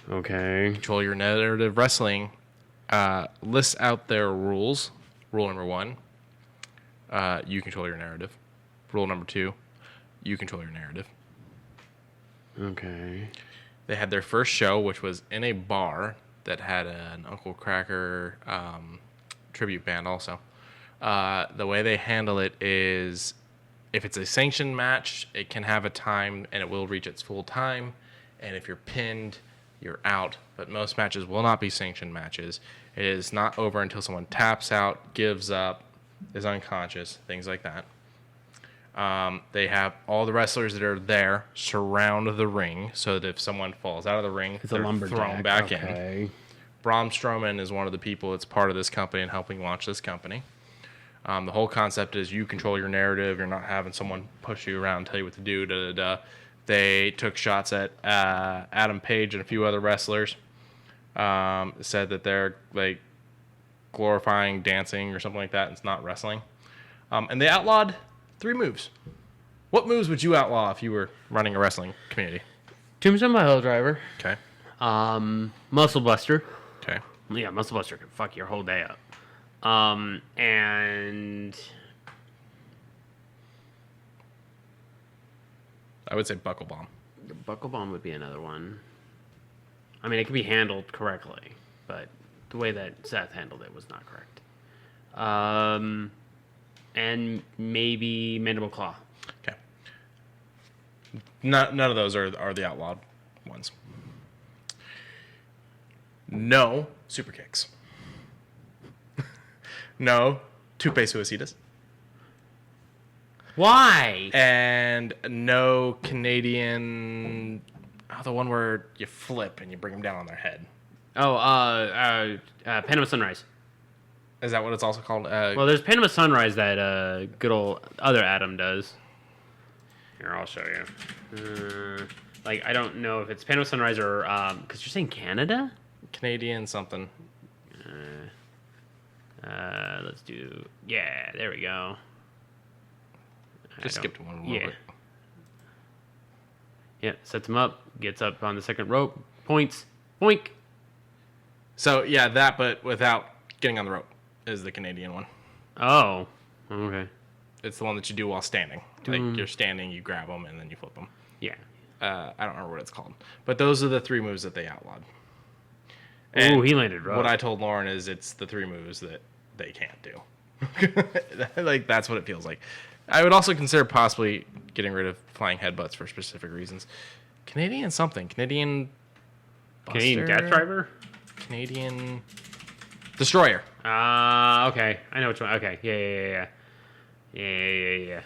Okay. Control Your Narrative Wrestling lists out their rules. Rule number 1, you control your narrative. Rule number 2, you control your narrative. Okay. They had their first show, which was in a bar that had an Uncle Kracker tribute band also. The way they handle it is, if it's a sanctioned match, it can have a time and it will reach its full time. And if you're pinned, you're out. But most matches will not be sanctioned matches. It is not over until someone taps out, gives up, is unconscious, things like that. They have all the wrestlers that are there surround the ring, so that if someone falls out of the ring, It's a they're lumberjack. thrown back in. Okay. Braun Strowman is one of the people that's part of this company and helping launch this company. The whole concept is you control your narrative. You're not having someone push you around and tell you what to do. Da, da, da. They took shots at Adam Page and a few other wrestlers. Said that they're like glorifying dancing or something like that. It's not wrestling. And they outlawed 3 moves. What moves would you outlaw if you were running a wrestling community? Tombstone Pile Driver. Okay. Muscle Buster. Okay. Yeah, Muscle Buster could fuck your whole day up. And I would say Buckle Bomb. the Buckle Bomb would be another one. I mean, it could be handled correctly, but the way that Seth handled it was not correct. And maybe Mandible Claw. Okay. None of those are the outlawed ones. No super kicks. No Tupe Suicidas. Why? And no Canadian... Oh, the one where you flip and you bring them down on their head. Oh, Panama Sunrise. Is that what it's also called? Well, there's Panama Sunrise that good old other Adam does. Here, I'll show you. Like, I don't know if it's Panama Sunrise or... Because you're saying Canada? Canadian something. Let's do... Yeah, there we go. Just skipped one more. Yeah. Yeah, sets him up, gets up on the second rope, points, boink. So, yeah, that, but without getting on the rope, is the Canadian one. Oh, okay. It's the one that you do while standing. Like, you're standing, you grab them, and then you flip them. Yeah. I don't remember what it's called. But those are the 3 moves that they outlawed. Oh, he landed rough. What I told Lauren is it's the 3 moves that they can't do. Like, that's what it feels like. I would also consider possibly getting rid of flying headbutts for specific reasons. Canadian something. Canadian Death Driver? Canadian Destroyer. Okay. I know which one. Okay. Yeah.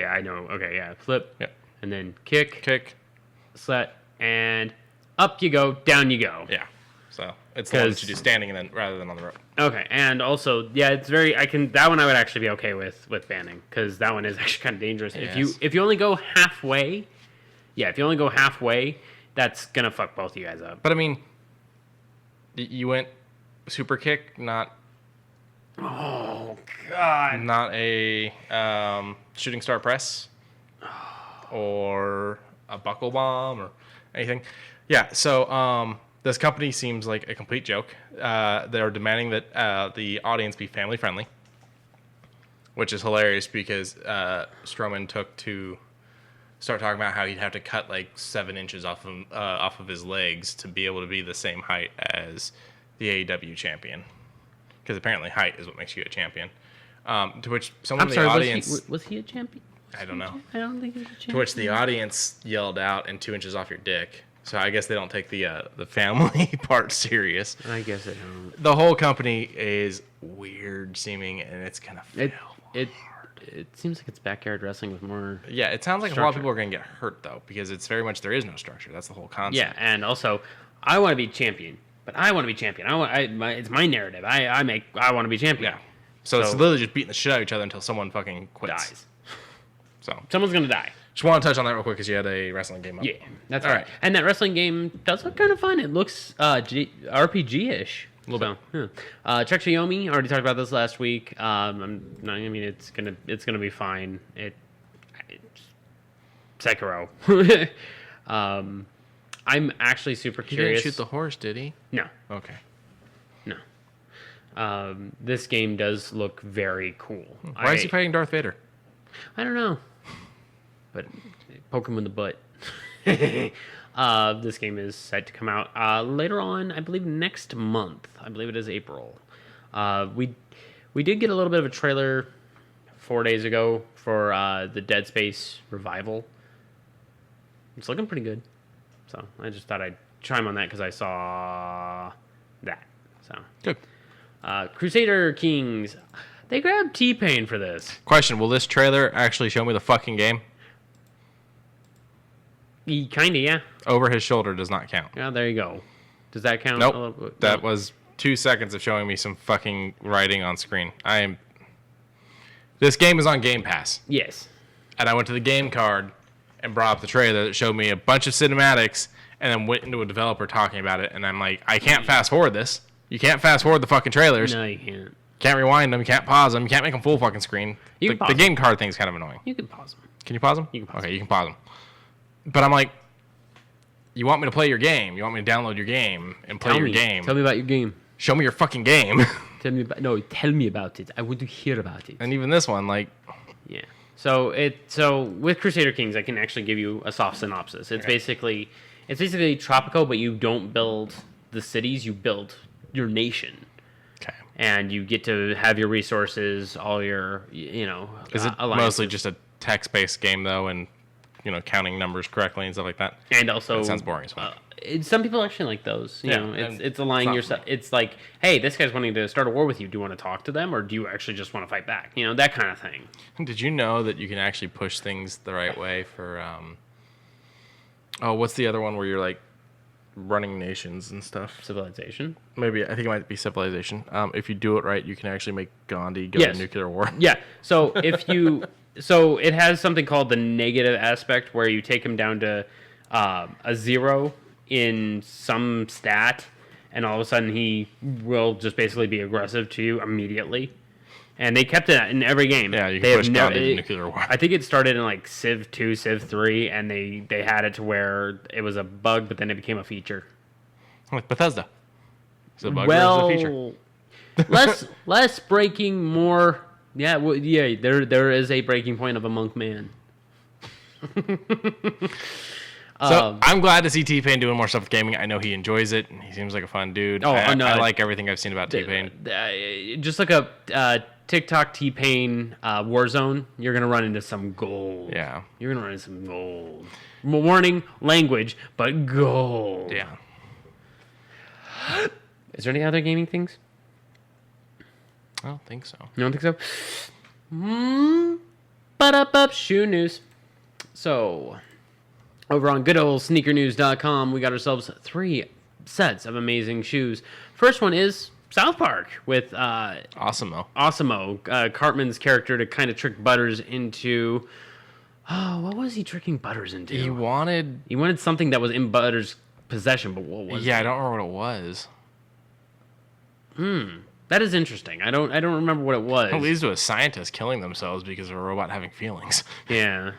I know. Okay, yeah. Flip. Yep. And then kick. Kick. Slet. And up you go. Down you go. Yeah. So it's the one that you do standing and then rather than on the rope. Okay. And also, yeah, it's very. That one I would actually be okay with banning because that one is actually kind of dangerous. Yes. If you only go halfway, that's gonna fuck both of you guys up. But I mean, you went super kick, not. Oh God! Not a shooting star press or a buckle bomb or anything. Yeah, so this company seems like a complete joke. They're demanding that the audience be family friendly, which is hilarious because Strowman took to start talking about how he'd have to cut like 7 inches off of his legs to be able to be the same height as the AEW champion. Because apparently height is what makes you a champion. To which someone in the audience... Was he a champion? I don't know. I don't think he was a champion. To which the audience yelled out, and 2 inches off your dick. So I guess they don't take the family part serious. I guess they don't. The whole company is weird seeming, and it's kind of It seems like it's backyard wrestling with more... Yeah, it sounds like structure. a lot of people are going to get hurt, though, because it's very much there is no structure. That's the whole concept. Yeah, and also, I want to be champion. But I want to be champion. It's my narrative. I want to be champion. Yeah. So it's literally just beating the shit out of each other until someone fucking quits. Dies. So someone's gonna die. Just want to touch on that real quick because you had a wrestling game up. Yeah, that's all right. And that wrestling game does look kind of fun. It looks RPG-ish. A little bit. Yeah. Chuck Xiaomi, already talked about this last week. It's gonna be fine. It's Sekiro. I'm actually super curious. He didn't shoot the horse, did he? No. Okay. No. This game does look very cool. Why is he fighting Darth Vader? I don't know. But poke him in the butt. This game is set to come out later on, I believe next month. I believe it is April. We did get a little bit of a trailer 4 days ago for the Dead Space revival. It's looking pretty good. So I just thought I'd chime on that because I saw that. So good. Crusader Kings, they grabbed T-Pain for this. Question: will this trailer actually show me the fucking game? Kinda, yeah. Over his shoulder does not count. Yeah, there you go. Does that count? Nope. That was 2 seconds of showing me some fucking writing on screen. This game is on Game Pass. Yes. And I went to the game card and brought up the trailer that showed me a bunch of cinematics and then went into a developer talking about it. And I'm like, I can't fast forward this. You can't fast forward the fucking trailers. No, you can't. Can't rewind them. You can't pause them. You can't make them full fucking screen. You can pause the game card thing's kind of annoying. You can pause them. Can you pause them? You can pause Okay, you can pause them. But I'm like, you want me to play your game? You want me to download your game and play your game? Tell me about your game. Show me your fucking game. Tell me about it. I want to hear about it. And even this one, like... Yeah. So with Crusader Kings, I can actually give you a soft synopsis. It's basically Tropico, but you don't build the cities, you build your nation. Okay. And you get to have your resources, all your, Is it alliances. mostly just a text-based game, though, and, counting numbers correctly and stuff like that? And also... That sounds boring as well. Some people actually like those. You know, it's aligning yourself. It's like, hey, this guy's wanting to start a war with you. Do you want to talk to them, or do you actually just want to fight back? That kind of thing. Did you know that you can actually push things the right way for... what's the other one where you're, like, running nations and stuff? Civilization? Maybe. I think it might be Civilization. If you do it right, you can actually make Gandhi go to nuclear war. Yeah. So if you... So it has something called the negative aspect, where you take him down to a 0 in some stat, and all of a sudden he will just basically be aggressive to you immediately. And they kept it in every game. Yeah, you can push down to nuclear war. I think it started in like Civ 2, Civ 3, and they had it to where it was a bug, but then it became a feature. Like Bethesda. It's a bug or is it a feature? less breaking, more... Yeah, there is a breaking point of a monk man. So I'm glad to see T-Pain doing more stuff with gaming. I know he enjoys it, and he seems like a fun dude. I like everything I've seen about T-Pain. Just look up TikTok T-Pain Warzone, you're going to run into some gold. Yeah. You're going to run into some gold. Warning, language, but gold. Yeah. Is there any other gaming things? I don't think so. You don't think so? Ba-da-bup, shoe news. So, over on goodoldSneakerNews.com, we got ourselves 3 sets of amazing shoes. First one is South Park with Osimo, Cartman's character, to kind of trick Butters into... Oh, what was he tricking Butters into? He wanted something that was in Butters' possession, but what was it? I don't remember what it was. That is interesting. I don't remember what it was. It leads to a scientist killing themselves because of a robot having feelings. Yeah.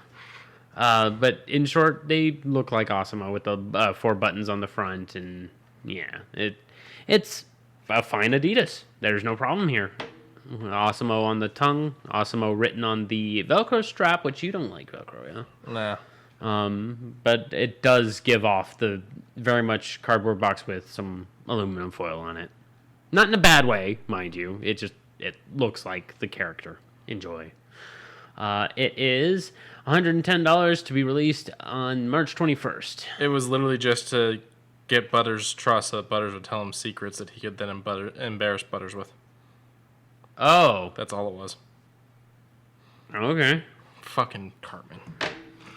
But in short, they look like Osimo with the 4 buttons on the front, and yeah, it's a fine Adidas. There's no problem here. Osimo on the tongue, Osimo written on the Velcro strap, which you don't like Velcro, yeah? Nah. But it does give off the very much cardboard box with some aluminum foil on it. Not in a bad way, mind you. It looks like the character. Enjoy. It is $110 to be released on March 21st. It was literally just to get Butters' trust so that Butters would tell him secrets that he could then embarrass Butters with. Oh. That's all it was. Okay. Fucking Cartman.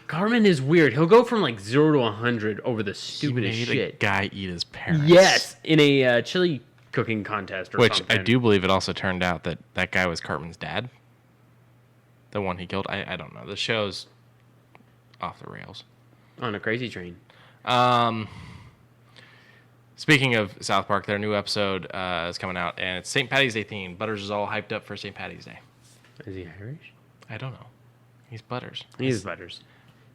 Cartman is weird. He'll go from like 0 to 100 over the stupidest he made shit. A guy eat his parents. Yes, in a chili cooking contest or something. Which I do believe it also turned out that guy was Cartman's dad. The one he killed. I don't know. The show's off the rails. On a crazy train. Speaking of South Park, their new episode is coming out, and it's St. Paddy's Day themed. Butters is all hyped up for St. Paddy's Day. Is he Irish? I don't know. He's Butters. He is Butters.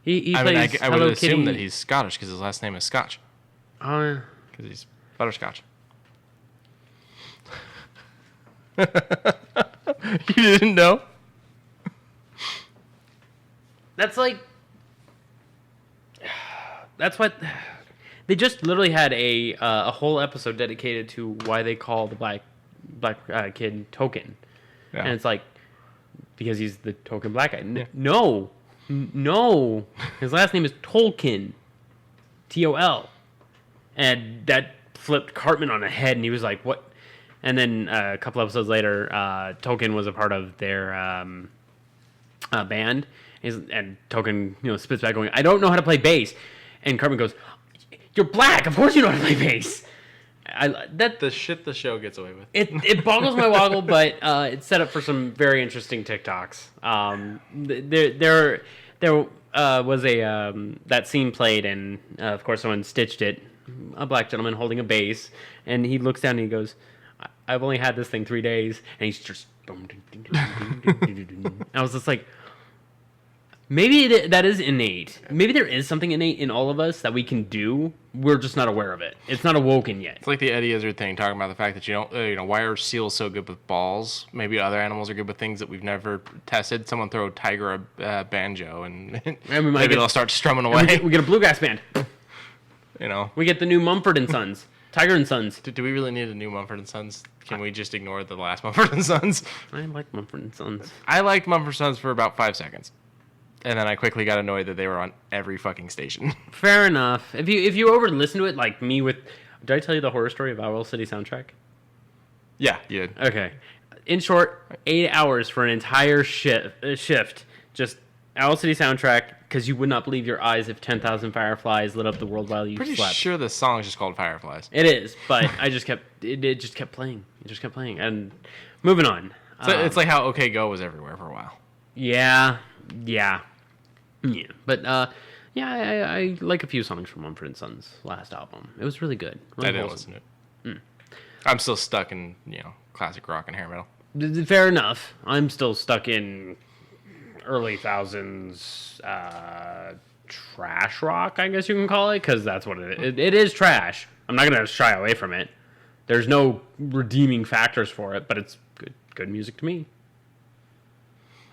He I plays mean, I would Hello assume Kitty. that he's Scottish because his last name is Scotch. Oh, yeah. Because he's butterscotch. You didn't know? That's what they just literally had a whole episode dedicated to why they call the black kid Token, Yeah. and it's like because he's the token black guy. No, his last name is Tolkien, Tol, and that flipped Cartman on the head, and he was like, "What?" And then a couple episodes later, Tolkien was a part of their band. And Token, spits back going, "I don't know how to play bass." And Cartman goes, "You're black. Of course you know how to play bass." The shit the show gets away with. It boggles my woggle, but it's set up for some very interesting TikToks. There was that scene played, and of course someone stitched it. A black gentleman holding a bass, and he looks down and he goes, "I've only had this thing 3 days," and he's just. I was just like. Maybe that is innate. Maybe there is something innate in all of us that we can do. We're just not aware of it. It's not awoken yet. It's like the Eddie Izzard thing, talking about the fact that you don't, why are seals so good with balls? Maybe other animals are good with things that we've never tested. Someone throw a tiger a banjo, and maybe they'll start strumming away. We get a bluegrass band. We get the new Mumford & Sons. Tiger and Sons. Do we really need a new Mumford & Sons? Can we just ignore the last Mumford & Sons? I like Mumford & Sons. I liked Mumford & Sons for about 5 seconds. And then I quickly got annoyed that they were on every fucking station. Fair enough. If you over listen to it, like me with... Did I tell you the horror story of Owl City soundtrack? Yeah, you did. Okay. In short, 8 hours for an entire shift. Just Owl City soundtrack, because you would not believe your eyes if 10,000 fireflies lit up the world while you Pretty slept. sure the song is just called Fireflies. It is, but it just kept playing. It just kept playing. And moving on. So it's like how OK Go was everywhere for a while. Yeah. But I like a few songs from Mumford & Sons' last album. It was really good. Really I didn't wholesome. listen to it. I'm still stuck in classic rock and hair metal. Fair enough. I'm still stuck in early thousands trash rock, I guess you can call it, because that's what it is. Trash. I'm not gonna shy away from it. There's no redeeming factors for it, but it's good music to me.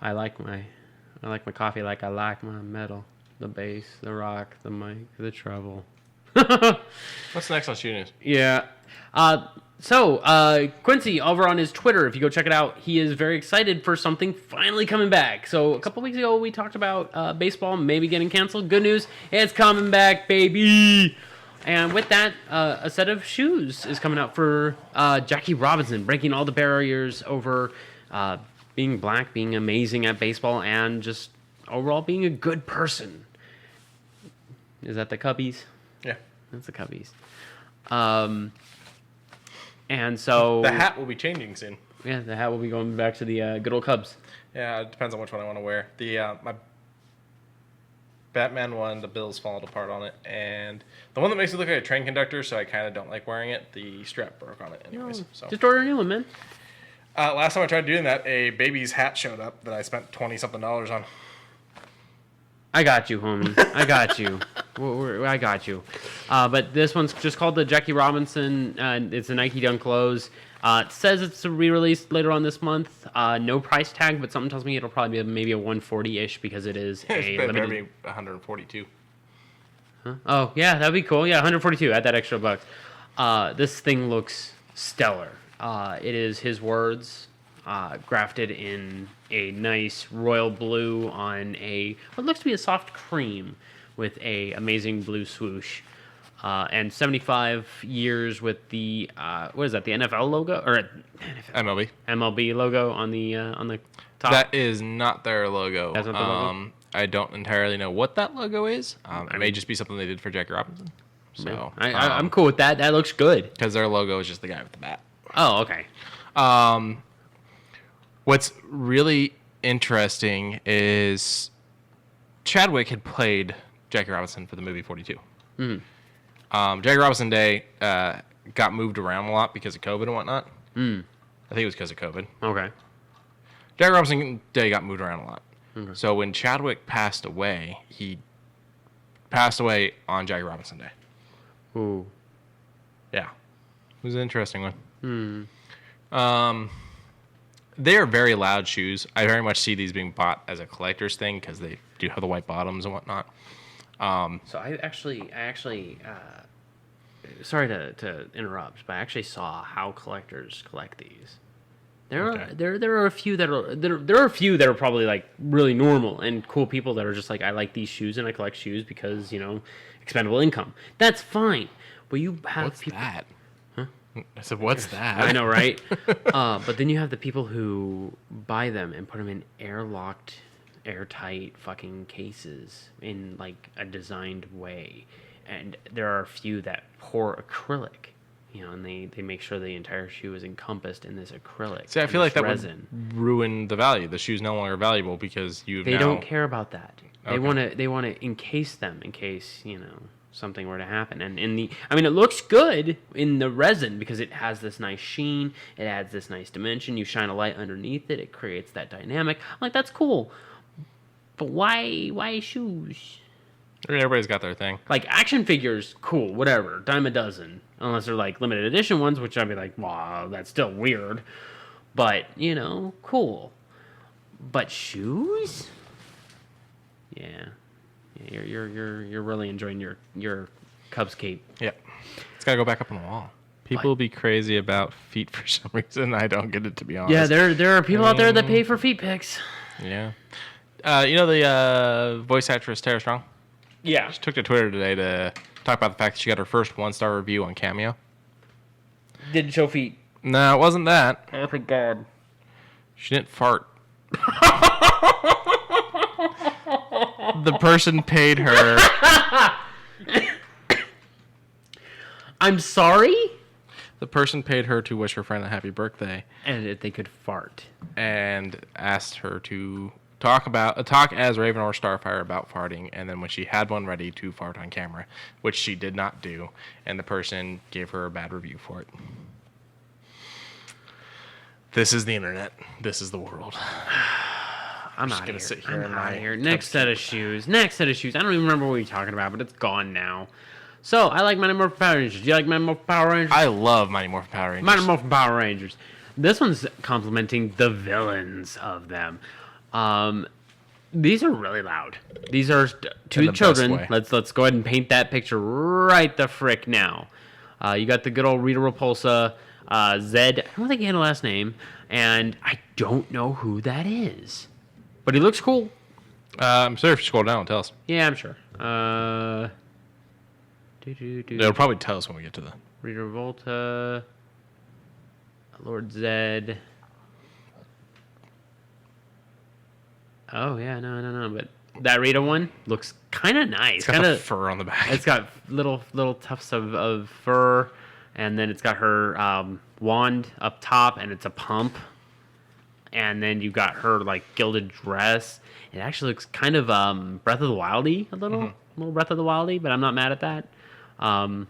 I like my coffee like I like my metal. The bass, the rock, the mic, the treble. What's next on Shoe News? Yeah. So, Quincy, over on his Twitter, if you go check it out, he is very excited for something finally coming back. So, a couple weeks ago, we talked about baseball maybe getting canceled. Good news, it's coming back, baby! And with that, a set of shoes is coming out for Jackie Robinson, breaking all the barriers over being black, being amazing at baseball, and just overall being a good person. Is that the Cubbies? Yeah. That's the Cubbies. And so... The hat will be changing soon. Yeah, the hat will be going back to the good old Cubs. Yeah, it depends on which one I want to wear. My Batman one, the bill's falling apart on it, and the one that makes me look like a train conductor, so I kind of don't like wearing it, the strap broke on it anyways. No, So just order a new one, man. last time I tried doing that, a baby's hat showed up that I spent $20-something on. I got you, homie. I got you. I got you. But this one's just called the Jackie Robinson. It's a Nike Dunk Lows. It says it's a re-release later on this month. No price tag, but something tells me it'll probably be maybe a 140-ish because it is a It limited. better be 142. Huh? Oh, yeah, that'd be cool. Yeah, 142. Add that extra bucks. This thing looks stellar. It is his words, grafted in a nice royal blue on what looks to be a soft cream with a amazing blue swoosh. And 75 years with the what is that? The NFL logo or MLB logo on the top. That is not their logo. That's not their logo? I don't entirely know what that logo is. It may just be something they did for Jackie Robinson. So I'm cool with that. That looks good. Because their logo is just the guy with the bat. Oh, okay. What's really interesting is Chadwick had played Jackie Robinson for the movie 42. Mm-hmm. Jackie Robinson Day got moved around a lot because of COVID and whatnot. I think it was because of COVID. Okay. Jackie Robinson Day got moved around a lot. Okay. So when Chadwick passed away, he passed away on Jackie Robinson Day. Ooh. Yeah. It was an interesting one. They are very loud shoes. I very much see these being bought as a collector's thing because they do have the white bottoms and whatnot. So I actually, sorry to interrupt, but I actually saw how collectors collect these. There are a few that are probably like really normal and cool people that are just like, I like these shoes and I collect shoes because, expendable income. That's fine. But you have What's people. that? Huh? I said, what's that? I know, right? But then you have the people who buy them and put them in airtight fucking cases in like a designed way. And there are a few that pour acrylic, and they make sure the entire shoe is encompassed in this acrylic. See, I feel like that resin. would ruin the value. The shoe's no longer valuable because They don't care about that. Okay. They want to encase them in case, something were to happen. And it looks good in the resin because it has this nice sheen. It adds this nice dimension. You shine a light underneath it. It creates that dynamic. I'm like, that's cool. But why shoes? Everybody's got their thing. Like action figures, cool, whatever, dime a dozen. Unless they're like limited edition ones, which I'd be like, wow, that's still weird. But, cool. But shoes? Yeah. You're really enjoying your Cubs cape. Yep. It's got to go back up on the wall. People will be crazy about feet for some reason. I don't get it, to be honest. Yeah, there are people out there that pay for feet pics. Yeah. The voice actress Tara Strong? Yeah. She took to Twitter today to talk about the fact that she got her first 1-star review on Cameo. Didn't show feet. No, it wasn't that. Oh, thank God. She didn't fart. The person paid her. I'm sorry? The person paid her to wish her friend a happy birthday. And if they could fart. And asked her to talk as Raven or Starfire about farting, and then when she had one ready to fart on camera, which she did not do, and the person gave her a bad review for it. This is the internet. This is the world. I'm just out gonna of sit here. here I'm in out my of here. Next set of shoes. I don't even remember what you're talking about, but it's gone now. So, I like Mighty Morphin Power Rangers. Do you like Mighty Morphin Power Rangers? I love Mighty Morphin Power Rangers. Mighty Morphin Power Rangers. This one's complimenting the villains of them. These are really loud. These are two children. Let's go ahead and paint that picture right the frick now. You got the good old Rita Repulsa Zed. I don't think he had a last name, and I don't know who that is, but he looks cool. I'm sure if you scroll down, it'll tell us. Yeah, I'm sure. It'll probably tell us when we get to the... Rita Revolta, Lord Zed. Oh yeah, no. But that Rita one looks kind of nice. It's got the fur on the back. It's got little tufts of fur, and then it's got her wand up top, and it's a pump. And then you've got her like gilded dress. It actually looks kind of Breath of the Wildy a little Breath of the Wildy, but I'm not mad at that.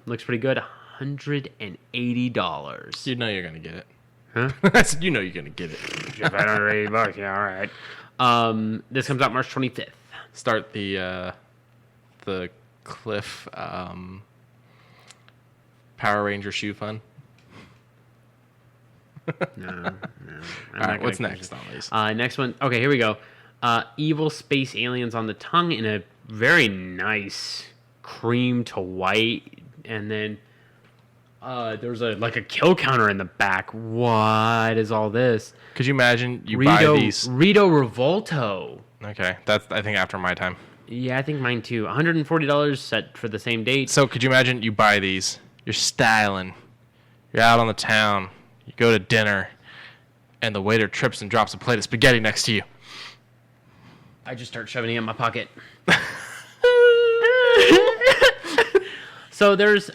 Looks pretty good. $180. You know you're gonna get it. Huh? I said you know you're gonna get it. $580. Yeah, all right. This comes out March 25th. Start the Cliff Power Ranger shoe fun. No. All right, what's next on these? Next one. Okay, here we go. Evil space aliens on the tongue in a very nice cream to white, and then there's a kill counter in the back. What is all this? Could you imagine buy these? Rito Revolto. Okay, that's I think after my time. Yeah, I think mine too. $140 set for the same date. So could you imagine you buy these? You're styling. You're out on the town. You go to dinner, and the waiter trips and drops a plate of spaghetti next to you. I just start shoving it in my pocket. So there's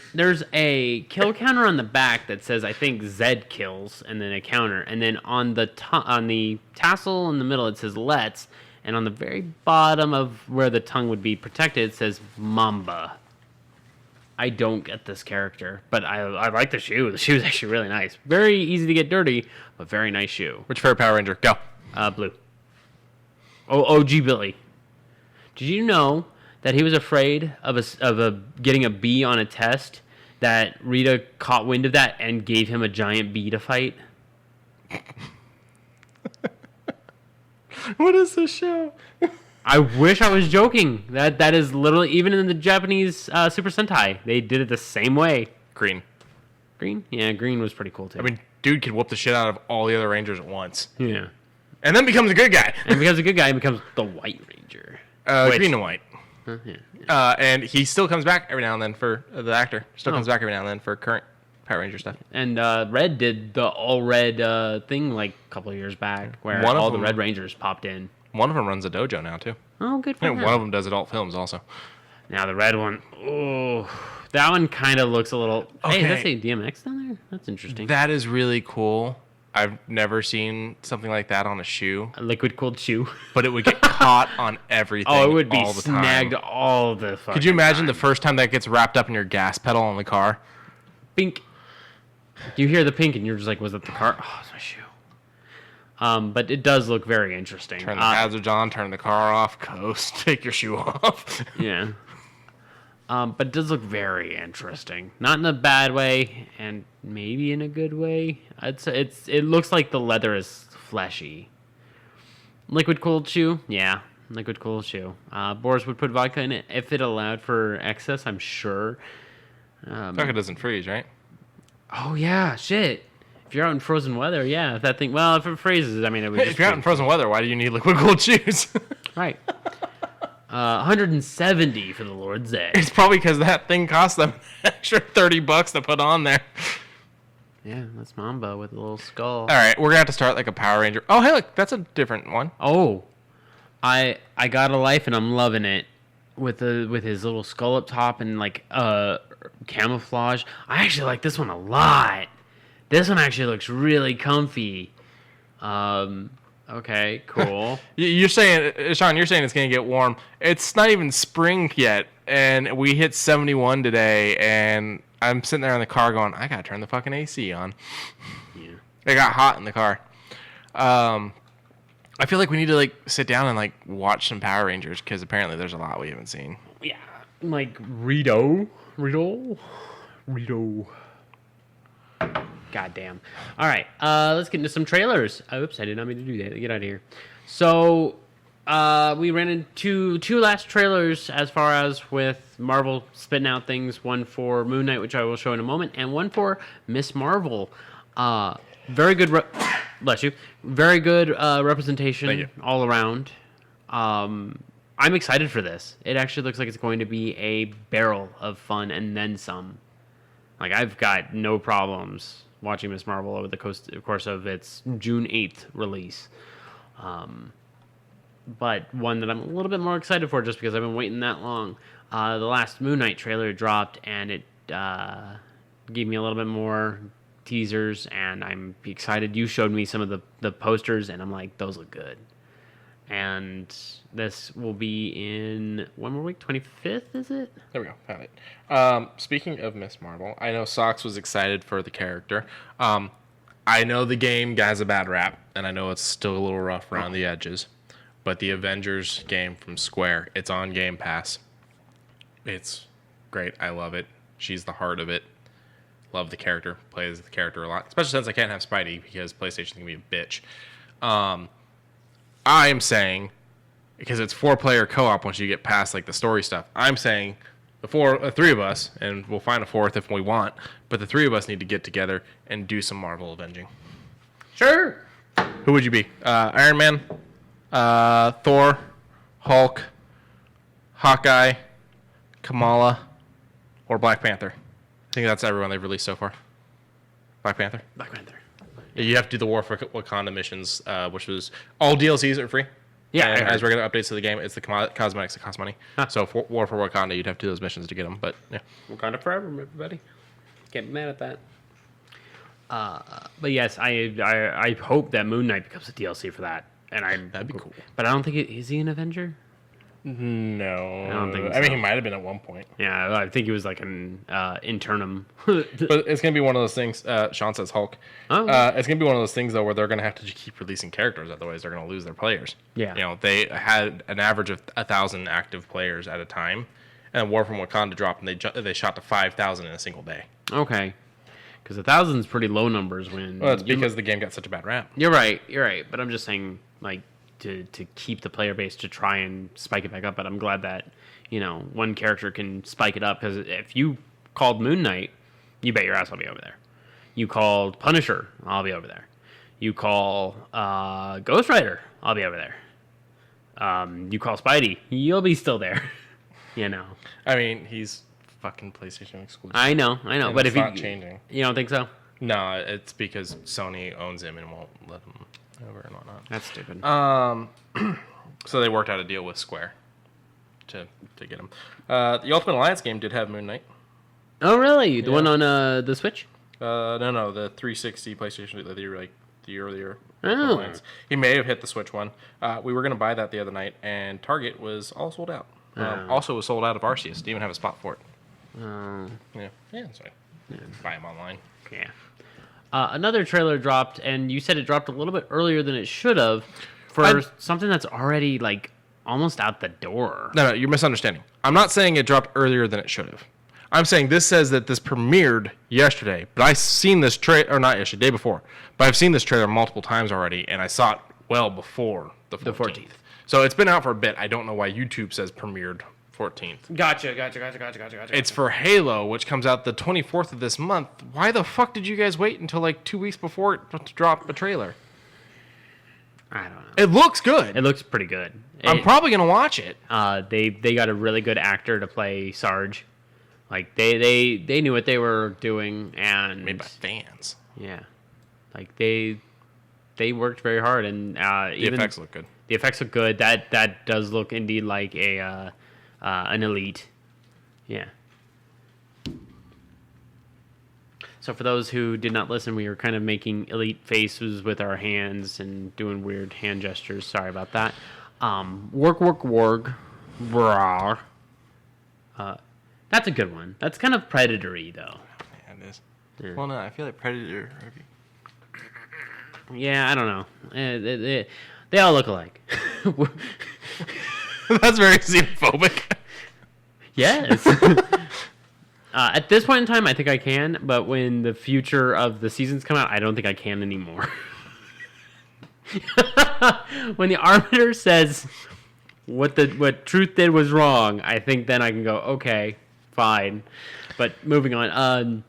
a kill counter on the back that says I think Zed kills, and then a counter, and then on the tassel in the middle it says Let's, and on the very bottom of where the tongue would be protected it says Mamba. I don't get this character, but I like the shoe. The shoe is actually really nice. Very easy to get dirty, but very nice shoe. Which favorite Power Ranger? Go. Blue. OG Billy. Did you know that he was afraid of getting a bee on a test? That Rita caught wind of that and gave him a giant bee to fight. What is this show? I wish I was joking. That is literally, even in the Japanese Super Sentai, they did it the same way. Green. Green? Yeah, green was pretty cool too. I mean, dude could whoop the shit out of all the other Rangers at once. Yeah. And then becomes a good guy. And becomes a good guy and becomes the White Ranger. Green and white. Yeah. And he still comes back every now and then for the actor. Still comes back every now and then for current Power Ranger stuff. And Red did the all red thing like a couple of years back, where all the Red Rangers popped in. One of them runs a dojo now too. Oh, good for him. One of them does adult films also. Now the red one, oh, that one kind of looks a little. Okay. Hey, does that say DMX down there? That's interesting. That is really cool. I've never seen something like that on a shoe. A liquid cooled shoe. But it would get caught on everything. Oh, it would be all the snagged time. all the fucking Could you imagine time. the first time that gets wrapped up in your gas pedal on the car? Pink. You hear the pink and you're just like, was it the car? Oh, it's my shoe. But it does look very interesting. Turn the hazards on, turn the car off, coast, take your shoe off. Yeah. But it does look very interesting. Not in a bad way, and maybe in a good way. It looks like the leather is fleshy. Liquid cooled shoe? Yeah, liquid cooled shoe. Boris would put vodka in it if it allowed for excess, I'm sure. Vodka doesn't freeze, right? Oh, yeah, shit. If you're out in frozen weather, yeah, if that thing... Well, if it freezes, I mean, it would just... If you're out in frozen weather, why do you need liquid cooled shoes? Right. 170 for the Lord Zed. It's probably because that thing cost them an extra $30 to put on there. Yeah, that's Mamba with a little skull. All right, we're going to have to start like a Power Ranger. Oh, hey, look, that's a different one. Oh, I got a life and I'm loving it with his little skull up top and like camouflage. I actually like this one a lot. This one actually looks really comfy. Okay, cool. You're saying, Sean, it's going to get warm. It's not even spring yet, and we hit 71 today, and I'm sitting there in the car going, I got to turn the fucking AC on. Yeah. It got hot in the car. I feel like we need to like sit down and like watch some Power Rangers because apparently there's a lot we haven't seen. Yeah, like Rito. Goddamn. All right, let's get into some trailers. Oops, I did not mean to do that. Get out of here. So, we ran into two last trailers as far as with Marvel spitting out things. One for Moon Knight, which I will show in a moment, and one for Miss Marvel. Very good. Bless you. Very good representation all around. I'm excited for this. It actually looks like it's going to be a barrel of fun and then some. Like, I've got no problems watching Miss Marvel over the course of its June 8th release. But one that I'm a little bit more excited for just because I've been waiting that long. The last Moon Knight trailer dropped, and it gave me a little bit more teasers, and I'm excited. You showed me some of the posters, and I'm like, those look good. And this will be in one more week, 25th, is it? There we go, found it. Speaking of Miss Marvel, I know Sox was excited for the character. I know the game has a bad rap, and I know it's still a little rough around the edges. But the Avengers game from Square, it's on Game Pass. It's great. I love it. She's the heart of it. Love the character. Plays the character a lot. Especially since I can't have Spidey because PlayStation's going to be a bitch. I am saying, because it's 4-player co-op once you get past like the story stuff, I'm saying the three of us, and we'll find a fourth if we want, but the three of us need to get together and do some Marvel avenging. Sure. Who would you be? Iron Man, Thor, Hulk, Hawkeye, Kamala, or Black Panther? I think that's everyone they've released so far. Black Panther? Black Panther. You have to do the War for Wakanda missions, which was all DLCs are free. Yeah. And as regular updates to the game, it's the cosmetics that cost money. Huh. So for War for Wakanda, you'd have to do those missions to get them. But yeah. Wakanda forever, everybody. Can't be mad at that. But yes, I hope that Moon Knight becomes a DLC for that. And that'd be cool. But I don't think is he an Avenger? No, I don't think so. I mean, he might have been at one point. Yeah, I think he was like an internum. But it's gonna be one of those things. Sean says Hulk. Oh. It's gonna be one of those things though where they're gonna have to just keep releasing characters, otherwise they're gonna lose their players. Yeah. You know, they had an average of 1,000 active players at a time, and War from Wakanda dropped, and they shot to 5,000 in a single day. Okay. Because 1,000 is pretty low numbers when. Well, it's because the game got such a bad rap. You're right. But I'm just saying, like, to keep the player base to try and spike it back up. But I'm glad that, one character can spike it up. Because if you called Moon Knight, you bet your ass I'll be over there. You called Punisher, I'll be over there. You call Ghost Rider, I'll be over there. You call Spidey, you'll be still there. I mean, he's fucking PlayStation exclusive. I know. And but it's if not changing. You don't think so? No, it's because Sony owns him and won't let him over and whatnot. That's stupid. So they worked out a deal with Square to get him. The Ultimate Alliance game did have Moon Knight. Oh, really? The one on the Switch? No, the 360 PlayStation, the earlier Oh. Alliance. He may have hit the Switch one. We were going to buy that the other night, and Target was all sold out. Also was sold out of Arceus. Didn't even have a spot for it. Yeah, that's right. Yeah. Buy them online. Yeah. Another trailer dropped, and you said it dropped a little bit earlier than it should have for something that's already, almost out the door. No, you're misunderstanding. I'm not saying it dropped earlier than it should have. I'm saying this says that this premiered yesterday, but I've seen this trailer, or not yesterday, day before, but I've seen this trailer multiple times already, and I saw it well before the 14th. So it's been out for a bit. I don't know why YouTube says premiered 14th. Gotcha. It's for Halo, which comes out the 24th of this month. Why the fuck did you guys wait until 2 weeks before it to drop a trailer? I don't know. It looks good. It looks pretty good. I'm probably gonna watch it. They got a really good actor to play Sarge. They knew what they were doing, and made by fans. Yeah, they worked very hard, and the effects look good. The effects look good. That does look indeed like an Elite. Yeah. So for those who did not listen, we were kind of making Elite faces with our hands and doing weird hand gestures. Sorry about that. Warg. Brar. That's a good one. That's kind of Predator-y, though. Yeah, it is. Yeah. Well, no, I feel like Predator. Yeah, I don't know. They all look alike. That's very xenophobic. Yes. At this point in time, I think I can, but when the future of the seasons come out, I don't think I can anymore. When the Arbiter says what Truth did was wrong, I think then I can go, okay, fine. But moving on.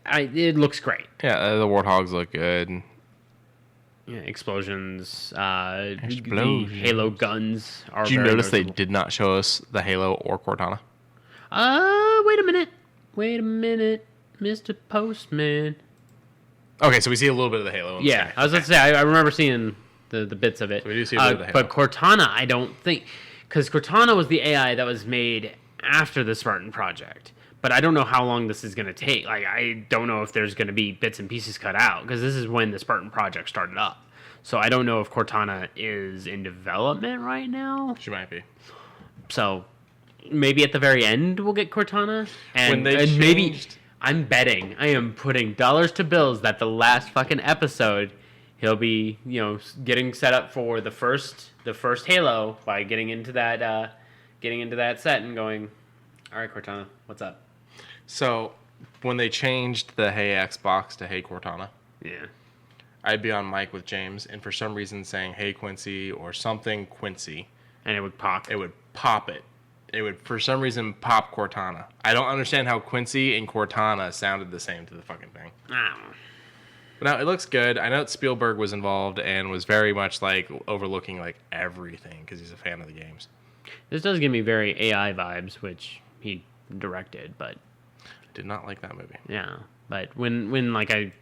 it looks great. Yeah, the warthogs look good. Yeah, explosions. Explosions. The Halo guns are. Did you very notice they noticeable. did not show us the Halo or Cortana? Wait a minute, Mr. Postman. Okay, so we see a little bit of the Halo. In the Yeah, sky. I was going to say, I remember seeing the bits of it. So we do see a bit of the Halo. But Cortana, I don't think... Because Cortana was the AI that was made after the Spartan Project. But I don't know how long this is going to take. Like, I don't know if there's going to be bits and pieces cut out. Because this is when the Spartan Project started up. So I don't know if Cortana is in development right now. She might be. So maybe at the very end we'll get Cortana. When they and maybe... changed- I'm betting. I am putting dollars to bills that the last fucking episode, he'll be, getting set up for the first Halo by getting into that set and going, all right, Cortana, what's up? So when they changed the Hey Xbox to Hey Cortana, Yeah. I'd be on mic with James, and for some reason saying Hey Quincy or something Quincy, And it would pop. it would pop it. It would, for some reason, pop Cortana. I don't understand how Quincy and Cortana sounded the same to the fucking thing. Ah. But now, it looks good. I know that Spielberg was involved and was very much, overlooking, everything because he's a fan of the games. This does give me very AI vibes, which he directed, but I did not like that movie. yeah. But when I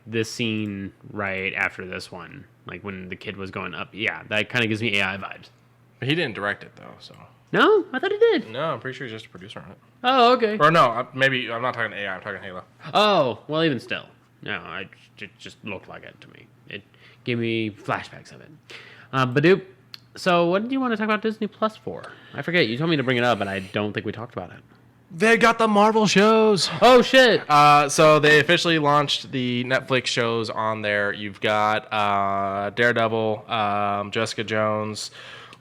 this scene right after this one, like when the kid was going up, yeah, that kind of gives me AI vibes. But he didn't direct it, though, so... No, I thought he did. No, I'm pretty sure he's just a producer on it. Oh, okay. Or no, maybe I'm not talking AI, I'm talking Halo. Oh, well, even still. No, it just looked like it to me. It gave me flashbacks of it. Badoop. So what did you want to talk about Disney Plus for? I forget. You told me to bring it up, but I don't think we talked about it. They got the Marvel shows. Oh, shit. So they officially launched the Netflix shows on there. You've got Daredevil, Jessica Jones,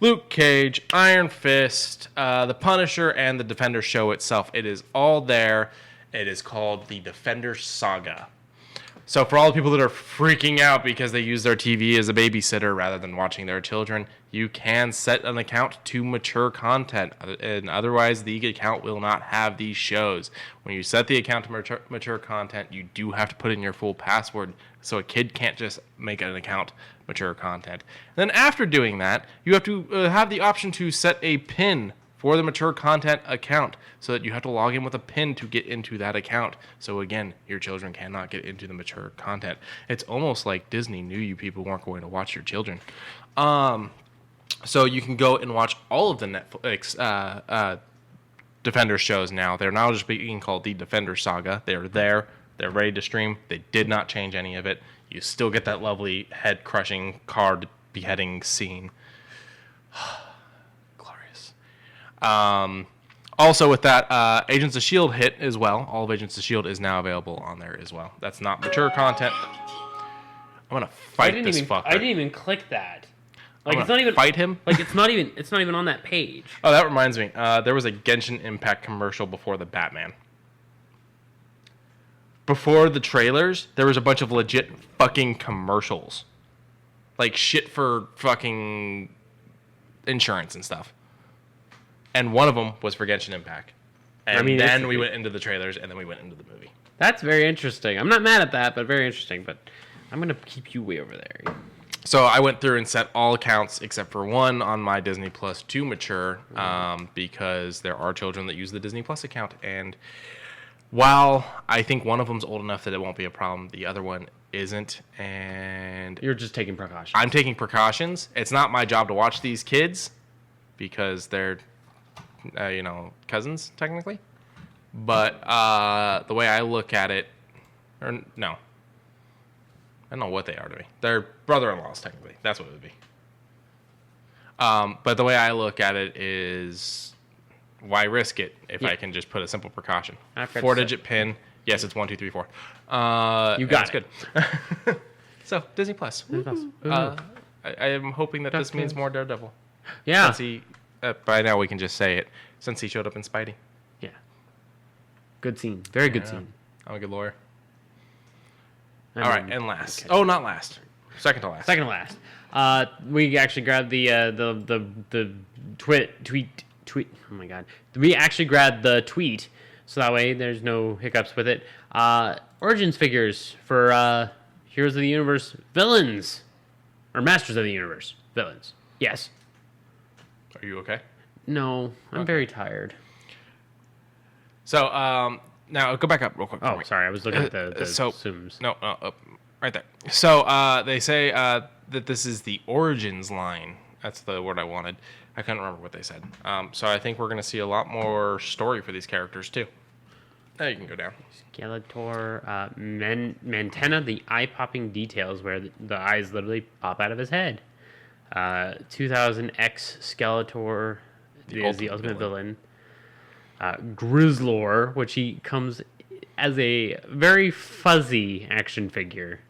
Luke Cage, Iron Fist, The Punisher, and the Defender show itself. It is all there. It is called the Defender Saga. So for all the people that are freaking out because they use their TV as a babysitter rather than watching their children, you can set an account to mature content, and otherwise the account will not have these shows. When you set the account to mature content, you do have to put in your full password, so a kid can't just make an account mature content. And then after doing that, you have to have the option to set a PIN for the mature content account, so that you have to log in with a PIN to get into that account. So again, your children cannot get into the mature content. It's almost like Disney knew you people weren't going to watch your children. So you can go and watch all of the Netflix Defender shows now. They're now just being called the Defender Saga. They're there. They're ready to stream. They did not change any of it. You still get that lovely head-crushing car beheading scene. Glorious. Also with that, Agents of S.H.I.E.L.D. hit as well. All of Agents of S.H.I.E.L.D. is now available on there as well. That's not mature content. I'm going to fight this fucker. I didn't even click that. Like, I'm it's not even... fight him? Like, it's not even on that page. Oh, that reminds me. There was a Genshin Impact commercial before the Batman. Before the trailers, there was a bunch of legit fucking commercials. Like shit for fucking insurance and stuff. And one of them was for Genshin Impact. And then we went into the trailers, and then we went into the movie. That's very interesting. I'm not mad at that, but very interesting. But I'm going to keep you way over there. So I went through and set all accounts except for one on my Disney Plus to mature, because there are children that use the Disney Plus account. And while I think one of them's old enough that it won't be a problem, the other one isn't. And You're just taking precautions. I'm taking precautions. It's not my job to watch these kids because they're, cousins, technically. But the way I look at it, or no. I don't know what they are to me. They're brother-in-laws, technically. That's what it would be. But the way I look at it is, why risk it if I can just put a simple precaution? 4-digit PIN. Yes, it's 1, 2, 3, 4. You got it. Good. So, Disney Plus. I am hoping that this means more Daredevil. Yeah. Since he, by now we can just say it, since he showed up in Spidey. Yeah. Good scene. Very good scene. I'm a good lawyer. All right, and last. Okay. Oh, not last. Second to last. Second to last. We actually grabbed the tweet. Oh my god. We actually grabbed the tweet So that way there's no hiccups with it. Origins figures for Heroes of the Universe villains. Or Masters of the Universe villains. Yes. Are you okay? No, I'm very tired. So, now go back up real quick. Oh, sorry. I was looking at the zooms. No, right there. So, they say that this is the Origins line. That's the word I wanted. I couldn't remember what they said. So I think we're going to see a lot more story for these characters, too. Now you can go down. Skeletor, Mantenna, the eye-popping details where the eyes literally pop out of his head. 2000X Skeletor is the ultimate villain. Grizzlor, which he comes as a very fuzzy action figure.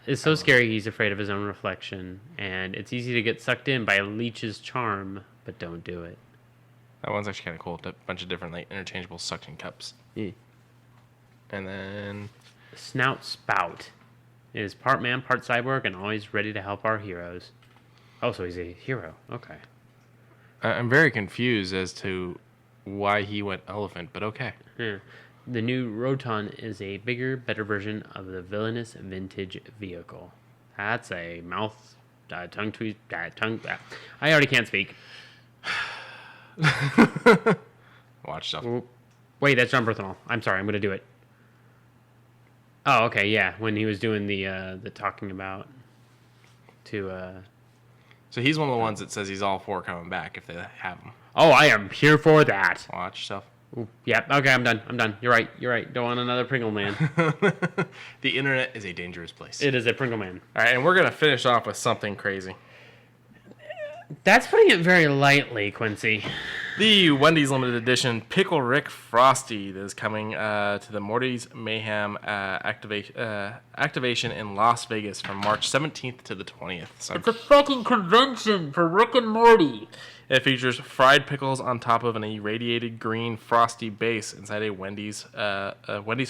It's so scary he's afraid of his own reflection, and it's easy to get sucked in by Leech's charm, but don't do it. That one's actually kind of cool. A bunch of different like interchangeable suction cups. Yeah. And then Snout Spout is part man, part cyborg, and always ready to help our heroes. Oh, so he's a hero. Okay. I'm very confused as to why he went elephant, but okay. Yeah. The new Roton is a bigger, better version of the villainous vintage vehicle. That's a mouth, tongue tweet, tongue. I already can't speak. Watch stuff. Wait, that's John Berthenol. I'm sorry, I'm going to do it. Oh, okay, yeah. When he was doing the talking about to. So he's one of the ones that says he's all for coming back if they have him. Oh, I am here for that. Watch stuff. Ooh, yeah, okay, I'm done. You're right. Don't want another Pringle Man. The internet is a dangerous place. It is a Pringle Man. All right, and we're going to finish off with something crazy. That's putting it very lightly, Quincy. The Wendy's Limited Edition Pickle Rick Frosty that is coming to the Morty's Mayhem activation in Las Vegas from March 17th to the 20th. So It's a fucking convention for Rick and Morty. it features fried pickles on top of an irradiated green frosty base inside a Wendy's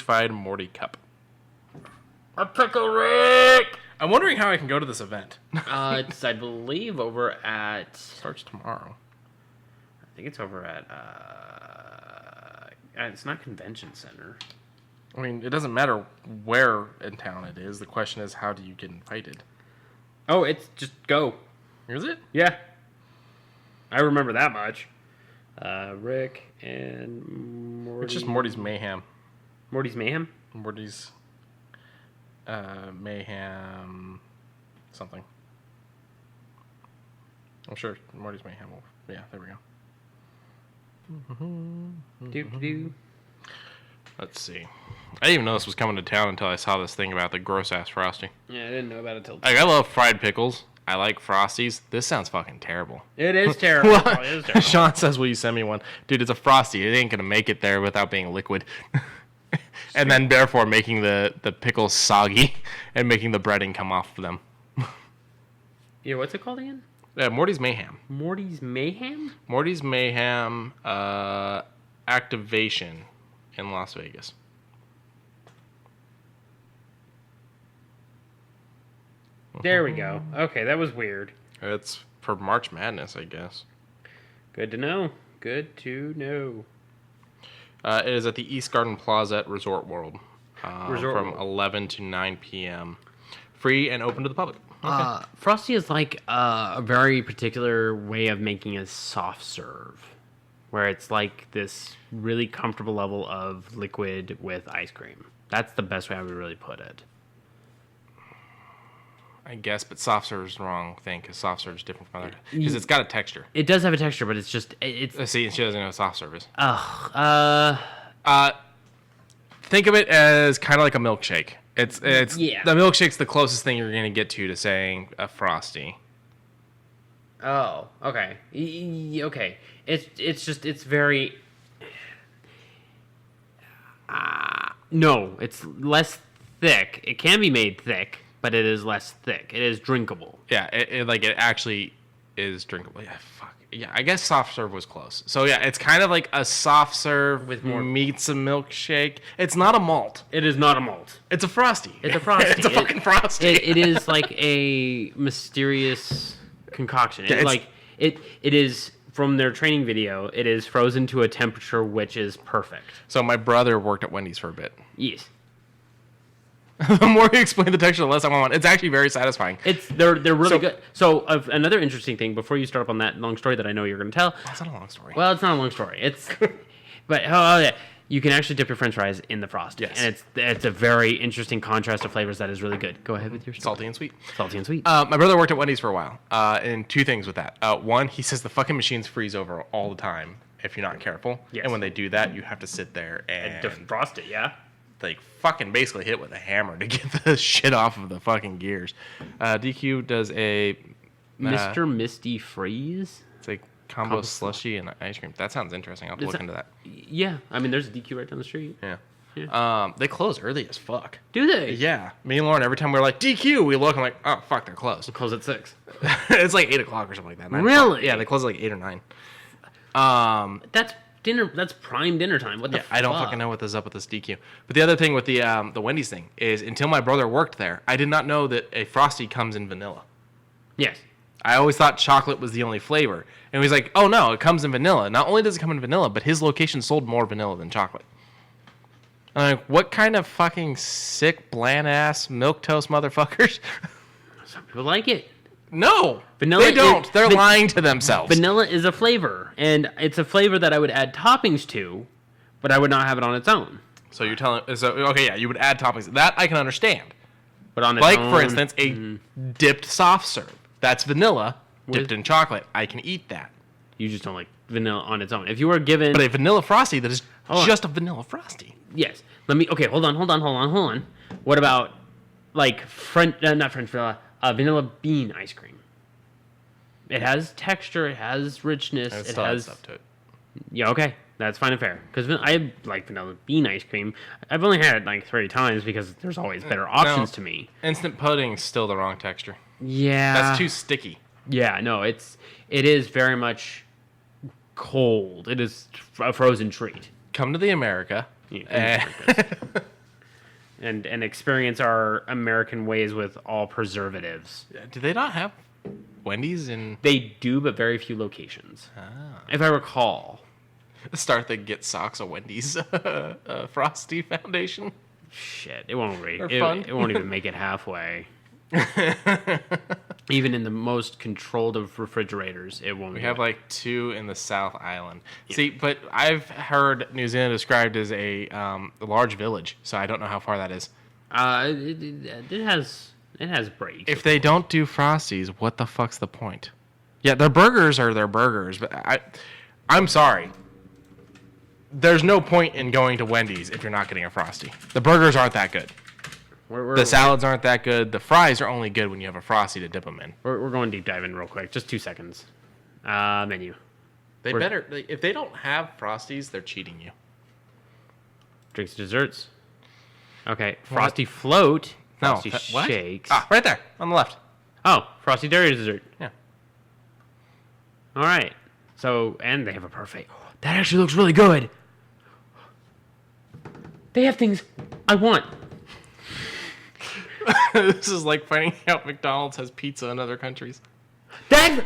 fried Morty cup. A Pickle Rick! I'm wondering how I can go to this event. It's, I believe, over at... Starts tomorrow. I think it's over at... it's not Convention Center. I mean, it doesn't matter where in town it is. The question is, how do you get invited? Oh, it's just go. Is it? Yeah. I remember that much. Rick and Morty... It's just Morty's Mayhem. Morty's Mayhem? Morty's Mayhem something. I'm sure Morty's Mayhem will... Yeah, there we go. Do. Let's see. I didn't even know this was coming to town until I saw this thing about the gross-ass Frosty. Yeah, I didn't know about it till... Like, I love fried pickles. I like Frosties. This sounds fucking terrible. It is terrible. It is terrible. Sean says, will you send me one? Dude, it's a Frosty. It ain't going to make it there without being liquid. And then, therefore, making the pickles soggy and making the breading come off of them. Yeah, what's it called again? Morty's Mayhem. Morty's Mayhem? Morty's Mayhem activation in Las Vegas. There we go. Okay, that was weird. It's for March Madness, I guess. Good to know. Good to know. It is at the East Garden Plaza at Resort World. From World. 11 to 9 p.m. Free and open to the public. Okay. Frosty is like a very particular way of making a soft serve, where it's like this really comfortable level of liquid with ice cream. That's the best way I would really put it. I guess, but soft serve is the wrong thing because soft serve is different from other. Because it's got a texture. It does have a texture, but it's just it's. See, she doesn't know what soft serve is. Think of it as kind of like a milkshake. It's Yeah. The milkshake's the closest thing you're gonna get to saying a Frosty. Oh, okay. Okay. It's very. No, it's less thick. It can be made thick, but it is less thick. It is drinkable. Yeah, it actually is drinkable. Yeah, fuck. Yeah, I guess soft serve was close. So yeah, it's kind of like a soft serve With more- meets a milkshake. It's not a malt. It is not a malt. It's a Frosty. It's a Frosty. It's a fucking Frosty. It is like a mysterious concoction. Yeah, It's like it is from their training video, it is frozen to a temperature which is perfect. So my brother worked at Wendy's for a bit. Yes. The more you explain the texture, the less I want one. It's actually very satisfying. They're really good. So another interesting thing before you start up on that long story that I know you're going to tell. That's not a long story. Well, it's not a long story. It's but yeah, you can actually dip your French fries in the Frosty, and it's a very interesting contrast of flavors that is really good. Go ahead with your story. Salty and sweet. Salty and sweet. My brother worked at Wendy's for a while, and two things with that. One, he says the fucking machines freeze over all the time if you're not careful. Yes. And when they do that, you have to sit there and defrost it. Yeah. Like fucking basically hit it with a hammer to get the shit off of the fucking gears. DQ does a Mr. Misty Freeze. It's like combo slushy and ice cream. That sounds interesting. I'll have to look into that. Yeah, I mean, there's a DQ right down the street. Yeah. They close early as fuck. Do they? Yeah. Me and Lauren, every time we're like DQ, we look and like, oh fuck, they're closed. They close at 6. It's like 8 o'clock or something like that. Really? Yeah, they close at like 8 or 9. That's dinner. That's prime dinner time. What the fuck? I don't fucking know what is up with this DQ. But the other thing with the Wendy's thing is, until my brother worked there, I did not know that a Frosty comes in vanilla. Yes. I always thought chocolate was the only flavor. And he's like, oh no, it comes in vanilla. Not only does it come in vanilla, but his location sold more vanilla than chocolate. I'm like, what kind of fucking sick, bland-ass milquetoast motherfuckers? Some people like it. No, vanilla. They don't. They're lying to themselves. Vanilla is a flavor, and it's a flavor that I would add toppings to, but I would not have it on its own. So you're telling? So okay, yeah, you would add toppings. That I can understand. But on its own, for instance, a dipped soft serve. That's vanilla dipped in chocolate. I can eat that. You just don't like vanilla on its own. If you were given, but a vanilla Frosty that is just a vanilla Frosty. Yes. Okay, hold on. What about like not French vanilla? Vanilla bean ice cream. It has texture. It has richness. It has stuff to it. Yeah, okay, that's fine and fair. Because I like vanilla bean ice cream. I've only had it like 3 times because there's always better options to me. Instant pudding's still the wrong texture. Yeah, that's too sticky. Yeah, no, it is very much cold. It is a frozen treat. Come to the America. And experience our American ways with all preservatives. Do they not have Wendy's in? They do, but very few locations. If I recall. Start the Get Socks a Wendy's Frosty Foundation. Shit, it won't it won't even make it halfway. Even in the most controlled of refrigerators, it won't. We have like 2 in the South Island. Yeah. See, but I've heard New Zealand described as a large village, so I don't know how far that is. It has breaks. If they don't do Frosties, what the fuck's the point? Yeah, their burgers are their burgers, but I'm sorry. There's no point in going to Wendy's if you're not getting a Frosty. The burgers aren't that good. The salads aren't that good. The fries are only good when you have a Frosty to dip them in. We're going deep diving real quick. Just 2 seconds. Menu. If they don't have Frosties, they're cheating you. Drinks, desserts. Okay. Frosty Float. Frosty Shakes. Ah, right there on the left. Oh, Frosty Dairy Dessert. Yeah. All right. So, and they have a parfait. That actually looks really good. They have things I want. This is like finding out McDonald's has pizza in other countries. That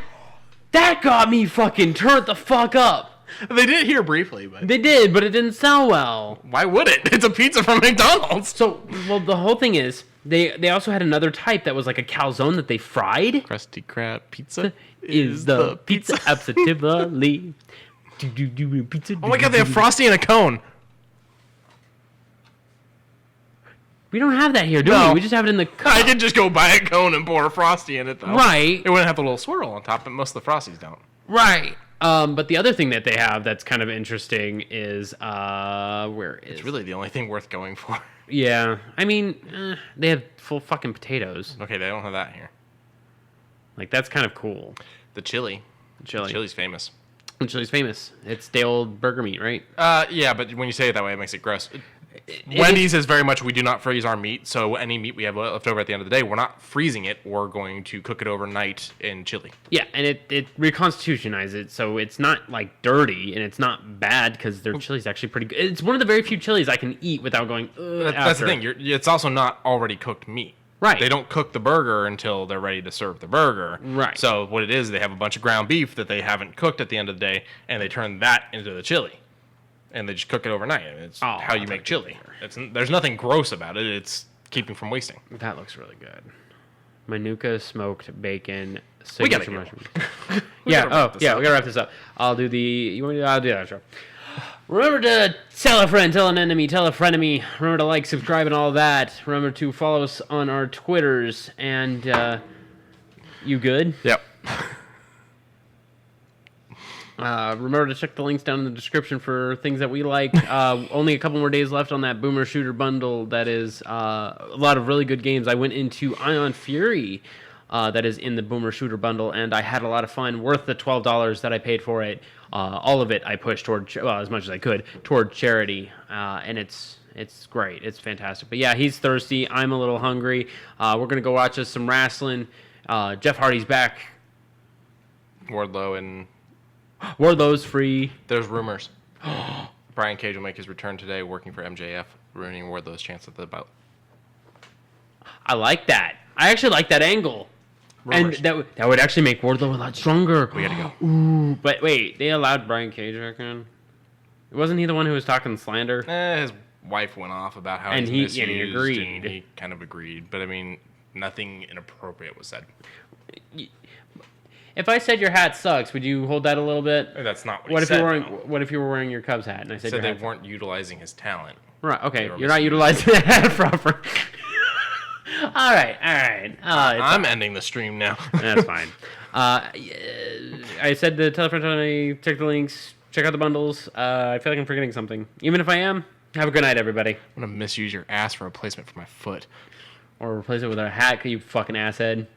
got me fucking turned the fuck up. They did here briefly, but they did, but it didn't sell well. Why would it? It's a pizza from McDonald's. So, well, the whole thing is they also had another type that was like a calzone that they fried. Krusty Krab pizza is the pizza absolutely. Oh my god, they have Frosty in a cone. We don't have that here, do we? We just have it in the cup. I could just go buy a cone and pour a Frosty in it, though. Right. It wouldn't have the little swirl on top, but most of the Frosties don't. Right. But the other thing that they have that's kind of interesting is, It's really the only thing worth going for. Yeah. I mean, they have full fucking potatoes. Okay, they don't have that here. Like, that's kind of cool. The chili. The chili's famous. The chili's famous. It's day old burger meat, right? Yeah, but when you say it that way, it makes it gross. Wendy's is very much, we do not freeze our meat, so any meat we have left over at the end of the day, we're not freezing it. We're going to cook it overnight in chili. Yeah, and it reconstitutionizes it, so it's not like dirty, and it's not bad because their chili's actually pretty good. It's one of the very few chilies I can eat without going. That's the thing. It's also not already cooked meat. Right. They don't cook the burger until they're ready to serve the burger. Right. So what it is, they have a bunch of ground beef that they haven't cooked at the end of the day, and they turn that into the chili. And they just cook it overnight. It's how you make chili. There's nothing gross about it. It's keeping from wasting. That looks really good. Manuka smoked bacon. We gotta signature go. mushroom. We gotta wrap this up. I'll do the outro. Remember to tell a friend, tell an enemy, tell a frenemy. Remember to like, subscribe, and all that. Remember to follow us on our Twitters. And you good? Yep. Remember to check the links down in the description for things that we like. Only a couple more days left on that Boomer Shooter bundle. That is a lot of really good games. I went into Ion Fury, that is in the Boomer Shooter bundle, and I had a lot of fun. Worth the $12 that I paid for it. All of it I pushed toward, as much as I could, toward charity, and it's great. It's fantastic. But yeah, he's thirsty. I'm a little hungry. We're gonna go watch us some wrestling. Jeff Hardy's back. Wardlow's free. There's rumors. Brian Cage will make his return today, working for MJF, ruining Wardlow's chance at the belt. I like that. I actually like that angle. Rumors. And that would actually make Wardlow a lot stronger. We gotta go. Ooh, but wait, they allowed Brian Cage back in? Wasn't he the one who was talking slander? His wife went off about how And he's he agreed. and he kind of agreed. But, I mean, nothing inappropriate was said. If I said your hat sucks, would you hold that a little bit? That's not what What he if said. What if you were wearing your Cubs hat and I said Said your they hat weren't utilizing his talent. Right, okay. They were You're not utilizing the hat proper. All right. I'm ending the stream now. That's fine. I said to tell a friend, tell me, check the links, check out the bundles. I feel like I'm forgetting something. Even if I am, have a good night, everybody. I'm going to misuse your ass for a replacement for my foot. Or replace it with a hat, you fucking asshead.